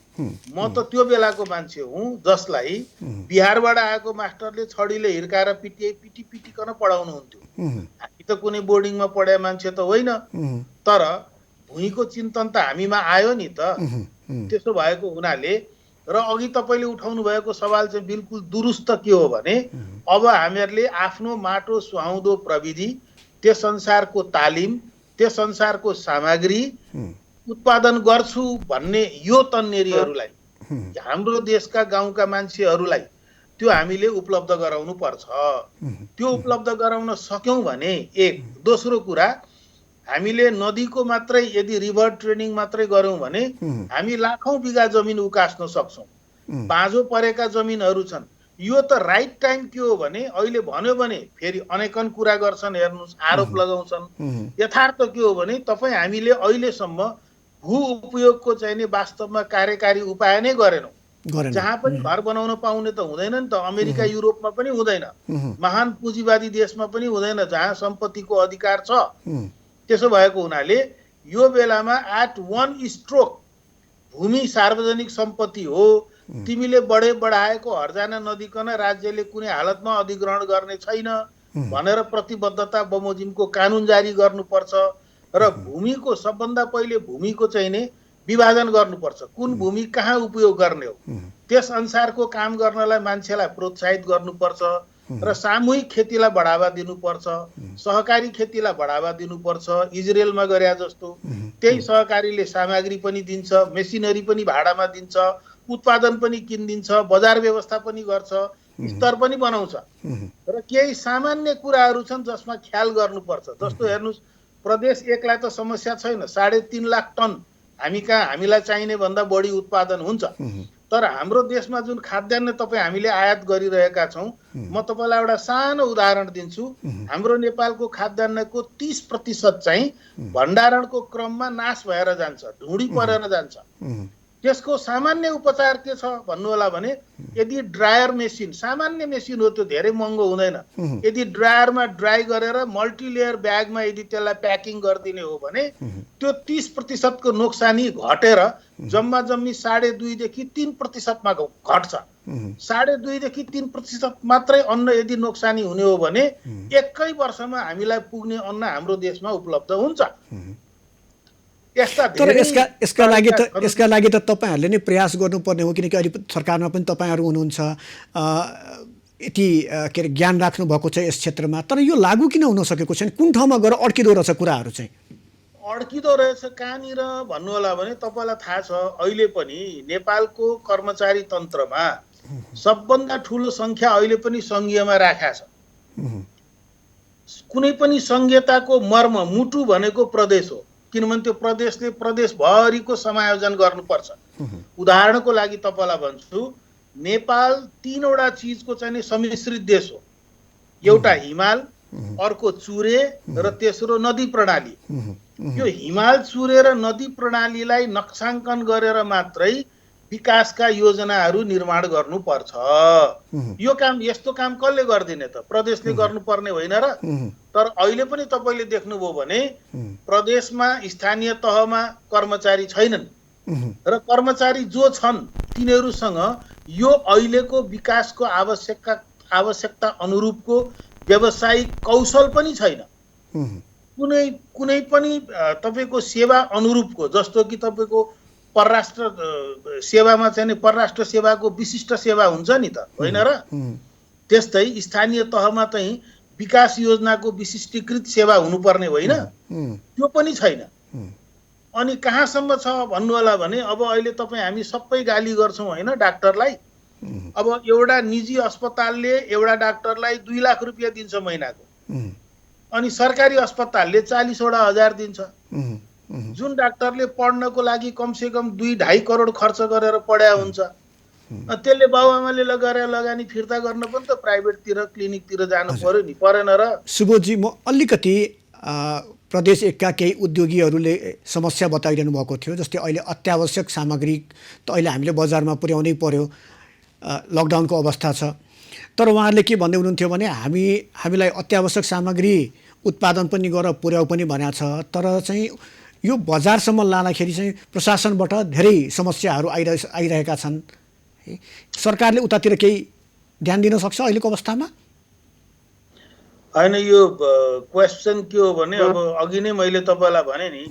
म त त्यो बेलाको मान्छे हुँ जसलाई बिहारबाट आएको मास्टरले छडीले हिर्काएर पिटिकन पढाउनुहुन्थ्यो। हामी त कुनै बोर्डिङमा पढे मान्छे त होइन, तर भुइँको चिन्तन त हामीमा आयो नि त। त्यसो भएको हुनाले र अघि तपाईँले उठाउनु भएको सवाल चाहिँ बिल्कुल दुरुस्त के हो भने अब हामीहरूले आफ्नो माटो सुहाउँदो प्रविधि, त्यस अनुसारको तालिम, त्यस अनुसारको सामग्री उत्पादन गर्छु भन्ने यो तन्नेरीहरूलाई, हाम्रो देशका गाउँका मान्छेहरूलाई त्यो हामीले उपलब्ध गराउनु पर्छ। त्यो उपलब्ध गराउन सक्यौं भने एक। दोस्रो कुरा, हामीले नदीको मात्रै यदि रिभर ट्रेनिङ मात्रै गऱ्यौँ भने हामी लाखौं बिघा जमिन उकास्न सक्छौँ। बाँझो परेका जमिनहरू छन्। यो त राइट टाइम के हो भने अहिले भन्यो भने फेरि अनेकन कुरा गर्छन्, हेर्नुहोस्, आरोप लगाउँछन्। यथार्थ के हो भने तपाईँ हामीले अहिलेसम्म भू उपयोगको चाहिने वास्तवमा कार्यकारी उपाय नै गरेनौँ। जहाँ पनि घर बनाउन पाउने त हुँदैन नि त। अमेरिका युरोपमा पनि हुँदैन, महान पुँजीवादी देशमा पनि हुँदैन जहाँ सम्पत्तिको अधिकार छ। त्यसो भएको हुनाले यो बेलामा एट वन स्ट्रोक भूमि सार्वजनिक सम्पत्ति हो, तिमीले बढाएको हर्जाना नदिकन राज्यले कुनै हालतमा अधिग्रहण गर्ने छैन भनेर प्रतिबद्धता बमोजिमको कानुन जारी गर्नुपर्छ र भूमिको सबभन्दा पहिले भूमिको चाहिने विभाजन गर्नुपर्छ। कुन भूमि कहाँ उपयोग गर्ने हो त्यस अनुसारको काम गर्नलाई मान्छेलाई प्रोत्साहित गर्नुपर्छ र सामूहिक खेतीलाई बढावा दिनुपर्छ, सहकारी खेतीलाई बढावा दिनुपर्छ। इजरायलमा गरे जस्तो त्यही सहकारीले सामग्री पनि दिन्छ, मेसिनरी पनि भाडामा दिन्छ, उत्पादन पनि किनिदिन्छ, बजार व्यवस्था पनि गर्छ, स्तर पनि बनाउँछ। र केही सामान्य कुराहरू छन् जसमा ख्याल गर्नुपर्छ। जस्तो हेर्नुहोस्, प्रदेश एकलाई त समस्या छैन, 3.5 लाख टन हामीलाई चाहिने भन्दा बढी उत्पादन हुन्छ। तर हाम्रो देशमा जुन खाद्यान्न तपाईँ हामीले आयात गरिरहेका छौँ, म तपाईँलाई एउटा सानो उदाहरण दिन्छु। हाम्रो नेपालको खाद्यान्नको 30% चाहिँ भण्डारणको क्रममा नाश भएर जान्छ, ढुँडी परेर जान्छ। त्यसको सामान्य उपचार के छ भन्नु होला भने यदि ड्रायर मेसिन, सामान्य मेसिन हो, त्यो धेरै महँगो हुँदैन, यदि ड्रायरमा ड्राई गरेर मल्टिलेयर ब्यागमा यदि त्यसलाई प्याकिङ गरिदिने हो भने त्यो 30% को नोक्सानी घटेर जम्मा जम्मी 2.5 देखि 3% मा घट्छ। 2.5 देखि 3% मात्रै अन्न यदि नोक्सानी हुने हो भने 1 वर्षमा हामीलाई पुग्ने अन्न हाम्रो देशमा उपलब्ध हुन्छ। तर यसका लागि त तपाईहरुले नै प्रयास गर्नुपर्ने हो, किनकि अहिले सरकारमा पनि तपाईहरु हुनुहुन्छ, यति के अरे ज्ञान राख्नु भएको छ यस क्षेत्रमा। तर यो लागू किन हुन सकेको छैन? कुन ठाउँमा गएर अड्किदो रहेछ कुराहरू चाहिँ? अड्किदो रहेछ कहाँनिर भन्नु होला भने तपाईलाई थाहा छ, अहिले पनि नेपालको कर्मचारी तन्त्रमा सबभन्दा ठूलो संख्या अहिले पनि संघीयमा राखेको छ। कुनै पनि संघीयताको मर्म मुटु भनेको प्रदेश हो, किनभने त्यो प्रदेशले प्रदेशभरिको समायोजन गर्नुपर्छ। उदाहरणको लागि तपाईलाई भन्छु, नेपाल 3 वटा चीजको चाहिँ सम्मिश्रित देश हो। एउटा हिमाल, अर्को चुरे र तेस्रो नदी प्रणाली। यो हिमाल, चुरे र नदी प्रणालीलाई नक्साङ्कन गरेर मात्रै विकासका योजनाहरू निर्माण गर्नुपर्छ। यो काम, यस्तो काम कसले गर्दिने त? प्रदेशले गर्नुपर्ने होइन र? तर अहिले पनि तपाईले देख्नुभयो भने प्रदेशमा स्थानीय तहमा कर्मचारी छैनन् र कर्मचारी जो छन् तिनीहरूसँग यो अहिलेको विकासको आवश्यकता अनुरूपको व्यावसायिक कौशल पनि छैन। कुनै पनि तपाईको सेवा अनुरूपको, जस्तो कि तपाईको परराष्ट्र सेवामा चाहिँ परराष्ट्र सेवाको विशिष्ट सेवा हुन्छ नि त, होइन र? त्यस्तै स्थानीय तहमा चाहिँ विकास योजनाको विशिष्टीकृत सेवा हुनुपर्ने होइन, त्यो पनि छैन। अनि कहाँसम्म छ भन्नु होला भने अब अहिले तपाईँ हामी सबै गाली गर्छौँ होइन डाक्टरलाई। अब एउटा निजी अस्पतालले एउटा डाक्टरलाई 2 लाख रुपियाँ दिन्छ महिनाको, अनि सरकारी अस्पतालले 40,000 दिन्छ। जुन डाक्टरले पढ्नको लागि कमसे कम 2-2.5 करोड खर्च गरेर पढ्या हुन्छ, त्यसले बाबुआमाले लगाएर लगानी फिर्ता गर्न पनि त प्राइभेटतिर क्लिनिकतिर जानु पर्यो नि, परेन र? सुबोधजी, म अलिकति प्रदेश एकका केही उद्योगीहरूले समस्या बताइरहनु भएको थियो, जस्तै अहिले अत्यावश्यक सामग्री त अहिले हामीले बजारमा पुर्याउनै पर्यो, लकडाउनको अवस्था छ। तर उहाँहरूले के भन्दै हुनुहुन्थ्यो भने हामीलाई अत्यावश्यक सामग्री उत्पादन पनि गरेर पुर्याउ पनि भनेको छ, तर चाहिँ यो बजारसम्म लाँदाखेरि चाहिँ प्रशासनबाट धेरै समस्याहरू आइरहेका छन्। सरकारले उतातिर केही ध्यान दिन सक्छ अहिलेको अवस्थामा? होइन, यो क्वेसन के हो भने अब अघि नै मैले तपाईलाई भने नि,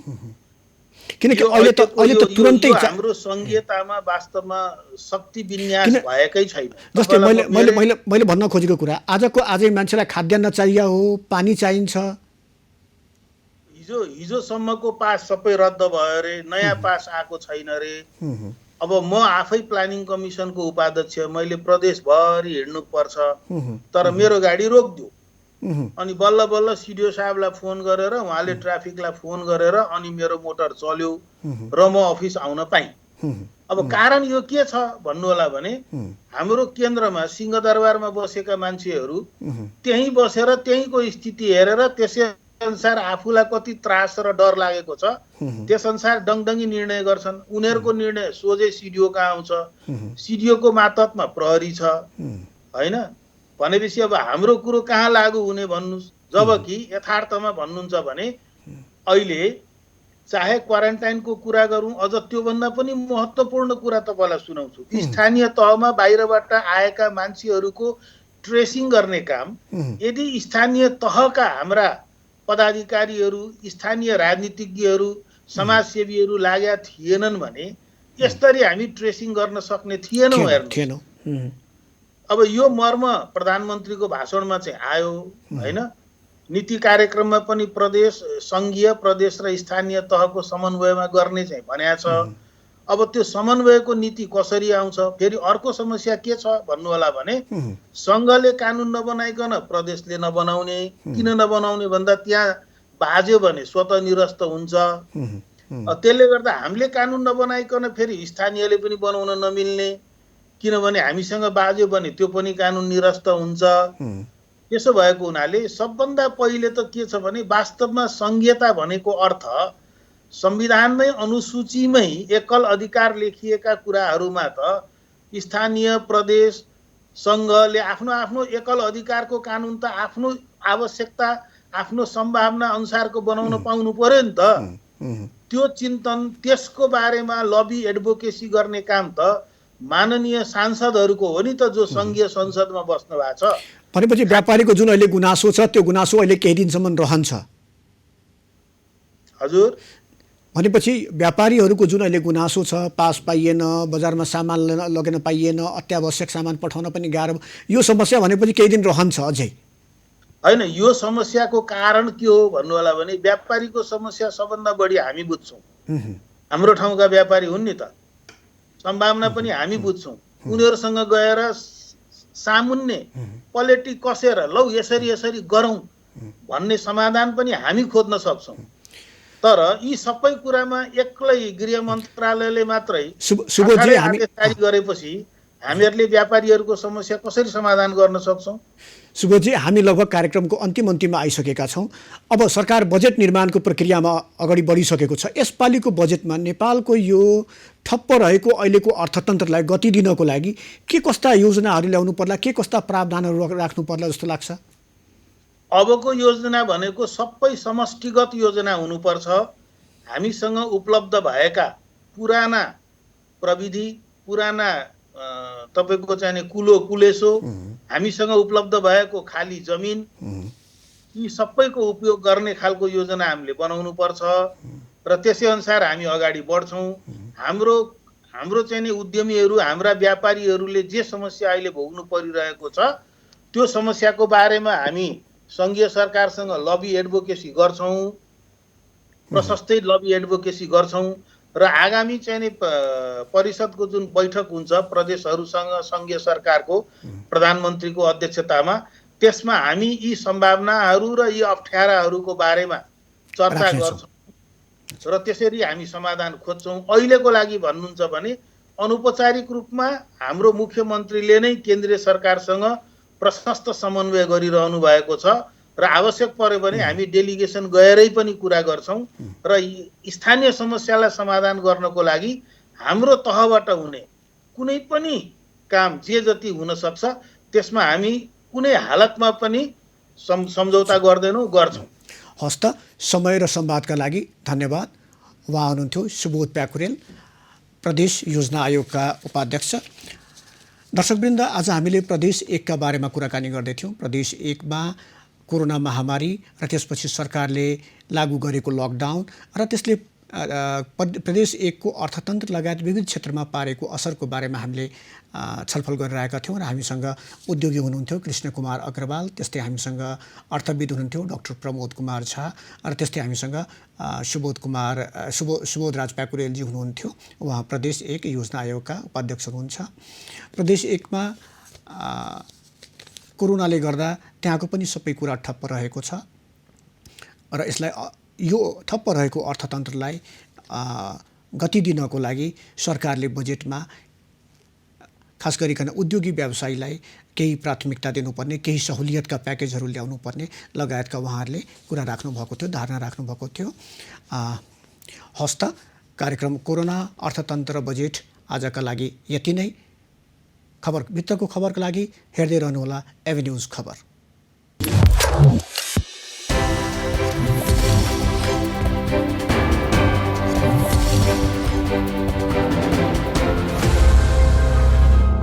किनकि अहिले त तुरन्तै हाम्रो संघीयतामा वास्तवमा शक्ति विन्यास भएकै छैन। जस्तै मैले भन्न खोजेको कुरा, आजको आजै मान्छेलाई खाद्यान्न चाहियो हो, पानी चाहिन्छ। हिजोसम्मको पास सबै रद्द भयो अरे, नयाँ पास आएको छैन अरे। अब म आफै प्लानिङ कमिसनको उपाध्यक्ष, मैले प्रदेशभरि हिँड्नु पर्छ, तर मेरो गाडी रोकिदियो। अनि बल्ल बल्ल सिडिओ साहबलाई फोन गरेर उहाँले ट्राफिकलाई फोन गरेर अनि मेरो मोटर चल्यो र म अफिस आउन पाएँ। अब कारण यो के छ भन्नु होला भने हाम्रो केन्द्रमा सिंहदरबारमा बसेका मान्छेहरू त्यहीँ बसेर त्यहीँको स्थिति हेरेर त्यसै अनुसार आफूलाई कति त्रास र डर लागेको छ त्यस अनुसार डङडङ्गी निर्णय गर्छन्। उनीहरूको निर्णय सोझै सिडिओ कहाँ आउँछ, सिडिओको मातहतमा प्रहरी छ होइन भनेपछि अब हाम्रो कुरो कहाँ लागू हुने भन्नुहोस्। जबकि यथार्थमा भन्नुहुन्छ भने अहिले चाहे क्वारेन्टाइनको कुरा गरौँ, अझ त्योभन्दा पनि महत्त्वपूर्ण कुरा तपाईँलाई सुनाउँछु। स्थानीय तहमा बाहिरबाट आएका मान्छेहरूको ट्रेसिङ गर्ने काम यदि स्थानीय तहका हाम्रा पदाधिकारीहरू, स्थानीय राजनीतिज्ञहरू, समाजसेवीहरू लागेका थिएनन् भने यसरी हामी ट्रेसिङ गर्न सक्ने थिएनौँ। हेर्नु अब यो मर्म प्रधानमन्त्रीको भाषणमा चाहिँ आयो होइन। नीति कार्यक्रममा पनि प्रदेश, सङ्घीय, प्रदेश र स्थानीय तहको समन्वयमा गर्ने चाहिँ भनेको छ। अब त्यो समन्वयको नीति कसरी आउँछ? फेरि अर्को समस्या के छ भन्नु होला भने सङ्घले कानुन नबनाइकन प्रदेशले नबनाउने। किन नबनाउने भन्दा त्यहाँ बाज्यो भने स्वतः निरस्त हुन्छ। त्यसले गर्दा हामीले कानुन नबनाइकन फेरि स्थानीयले पनि बनाउन नमिल्ने, किनभने हामीसँग बाज्यो भने त्यो पनि कानुन निरस्त हुन्छ। त्यसो भएको हुनाले सबभन्दा पहिले त के छ भने वास्तवमा सङ्घीयता भनेको अर्थ संविधानमै अनुसूचीमै एकल अधिकार लेखिएका कुराहरूमा त स्थानीय, प्रदेश, सङ्घले आफ्नो आफ्नो एकल अधिकारको कानुन त आफ्नो आवश्यकता, आफ्नो सम्भावना अनुसारको बनाउन पाउनु पर्यो नि त। त्यो चिन्तन, त्यसको बारेमा लबी एडभोकेसी गर्ने काम त माननीय सांसदहरूको हो नि त, जो सङ्घीय संसदमा बस्नु भएको छ। भनेपछि व्यापारीको जुन अहिले गुनासो छ त्यो गुनासो अहिले केही दिनसम्म रहन्छ। हजुर, भनेपछि व्यापारीहरूको जुन अहिले गुनासो छ, पास पाइएन, बजारमा सामान लगेन पाइएन, अत्यावश्यक सामान पठाउन पनि गाह्रो, यो समस्या भनेपछि केही दिन रहन्छ अझै होइन। यो समस्याको कारण के हो भन्नु होला भने व्यापारीको समस्या सबभन्दा बढी हामी बुझ्छौँ। हाम्रो ठाउँका व्यापारी हुन् नि त, सम्भावना पनि हामी बुझ्छौँ। उनीहरूसँग गएर सामुन्ने पलेटी कसेर लौ यसरी यसरी गरौँ भन्ने समाधान पनि हामी खोज्न सक्छौँ। तर यी सबै कुरामा एक्लै गृह मन्त्रालयले मात्रै जारी गरेपछि हामीहरूले व्यापारीहरूको समस्या कसरी समाधान गर्न सक्छौँ? सुबोधजी, हामी लगभग कार्यक्रमको अन्तिममा आइसकेका छौँ। अब सरकार बजेट निर्माणको प्रक्रियामा अगाडि बढिसकेको छ। यसपालिको बजेटमा नेपालको यो ठप्प रहेको अहिलेको अर्थतन्त्रलाई गति दिनको लागि के कस्ता योजनाहरू ल्याउनु पर्ला, के कस्ता प्रावधानहरू राख्नु पर्ला जस्तो लाग्छ? अबको योजना भनेको सबै समष्टिगत योजना हुनुपर्छ। हामीसँग उपलब्ध भएका पुराना प्रविधि, पुराना तपाईँको चाहिने कुलेसो, हामीसँग उपलब्ध भएको खाली जमिन, यी सबैको उपयोग गर्ने खालको योजना हामीले बनाउनु पर्छ र त्यसै अनुसार हामी अगाडि बढ्छौँ। हाम्रो चाहिने उद्यमीहरू, हाम्रा व्यापारीहरूले जे समस्या अहिले भोग्नु परिरहेको छ त्यो समस्याको बारेमा हामी सङ्घीय सरकारसँग लबी एडभोकेसी गर्छौँ, प्रशस्तै लबी एडभोकेसी गर्छौँ र आगामी चाहिने परिषदको जुन बैठक हुन्छ प्रदेशहरूसँग सङ्घीय सरकारको प्रधानमन्त्रीको अध्यक्षतामा, त्यसमा हामी यी सम्भावनाहरू र यी अप्ठ्याराहरूको बारेमा चर्चा गर्छौँ र त्यसरी हामी समाधान खोज्छौँ। अहिलेको लागि भन्नुहुन्छ भने अनौपचारिक रूपमा हाम्रो मुख्यमन्त्रीले नै केन्द्रीय सरकारसँग प्रशस्त समन्वय गरिरहनु भएको छ र आवश्यक पर्यो भने हामी डेलिगेसन गएरै पनि कुरा गर्छौँ र स्थानीय समस्यालाई समाधान गर्नको लागि हाम्रो तहबाट हुने कुनै पनि काम जे जति हुन सक्छ त्यसमा हामी कुनै हालतमा पनि सम्झौता गर्दैनौँ, गर्छौँ। हस् त, समय र संवादका लागि धन्यवाद। उहाँ हुनुहुन्थ्यो सुबोध प्याकुरेल, प्रदेश योजना आयोगका उपाध्यक्ष। दर्शकवृन्द, आज हामीले प्रदेश 1 का बारेमा कुराकानी गर्दैथ्यौँ। प्रदेश 1 मा कोरोना महामारी र त्यसपछि सरकारले लागू गरेको लकडाउन र त्यसले प्रदेश 1 को अर्थतन्त्र लगायत विविध क्षेत्रमा पारेको असरको बारेमा हामीले छलफल गरिरहेका थियौँ र हामीसँग उद्योगी हुनुहुन्थ्यो कृष्ण कुमार अग्रवाल, त्यस्तै हामीसँग अर्थविद हुनुहुन्थ्यो डाक्टर प्रमोद कुमार झा र त्यस्तै हामीसँग सुबोध राज प्याकुरेलजी हुनुहुन्थ्यो। उहाँ प्रदेश 1 योजना आयोगका उपाध्यक्ष हुनुहुन्छ। प्रदेश 1 मा कोरोनाले गर्दा त्यहाँको पनि सबै कुरा ठप्प रहेको छ र यसलाई यो ठप्प रहेको अर्थतन्त्रलाई गति दिनको लागि सरकारले बजेटमा खास गरिकन उद्योगी व्यवसायीलाई केही प्राथमिकता दिनुपर्ने, केही सहुलियतका प्याकेजहरू ल्याउनु पर्ने लगायतका उहाँहरूले कुरा राख्नुभएको थियो, धारणा राख्नुभएको थियो। हस्त कार्यक्रम कोरोना अर्थतन्त्र बजेट आजका लागि यति नै। भित्रको खबरका लागि हेर्दै रहनुहोला एभेन्यूज खबर।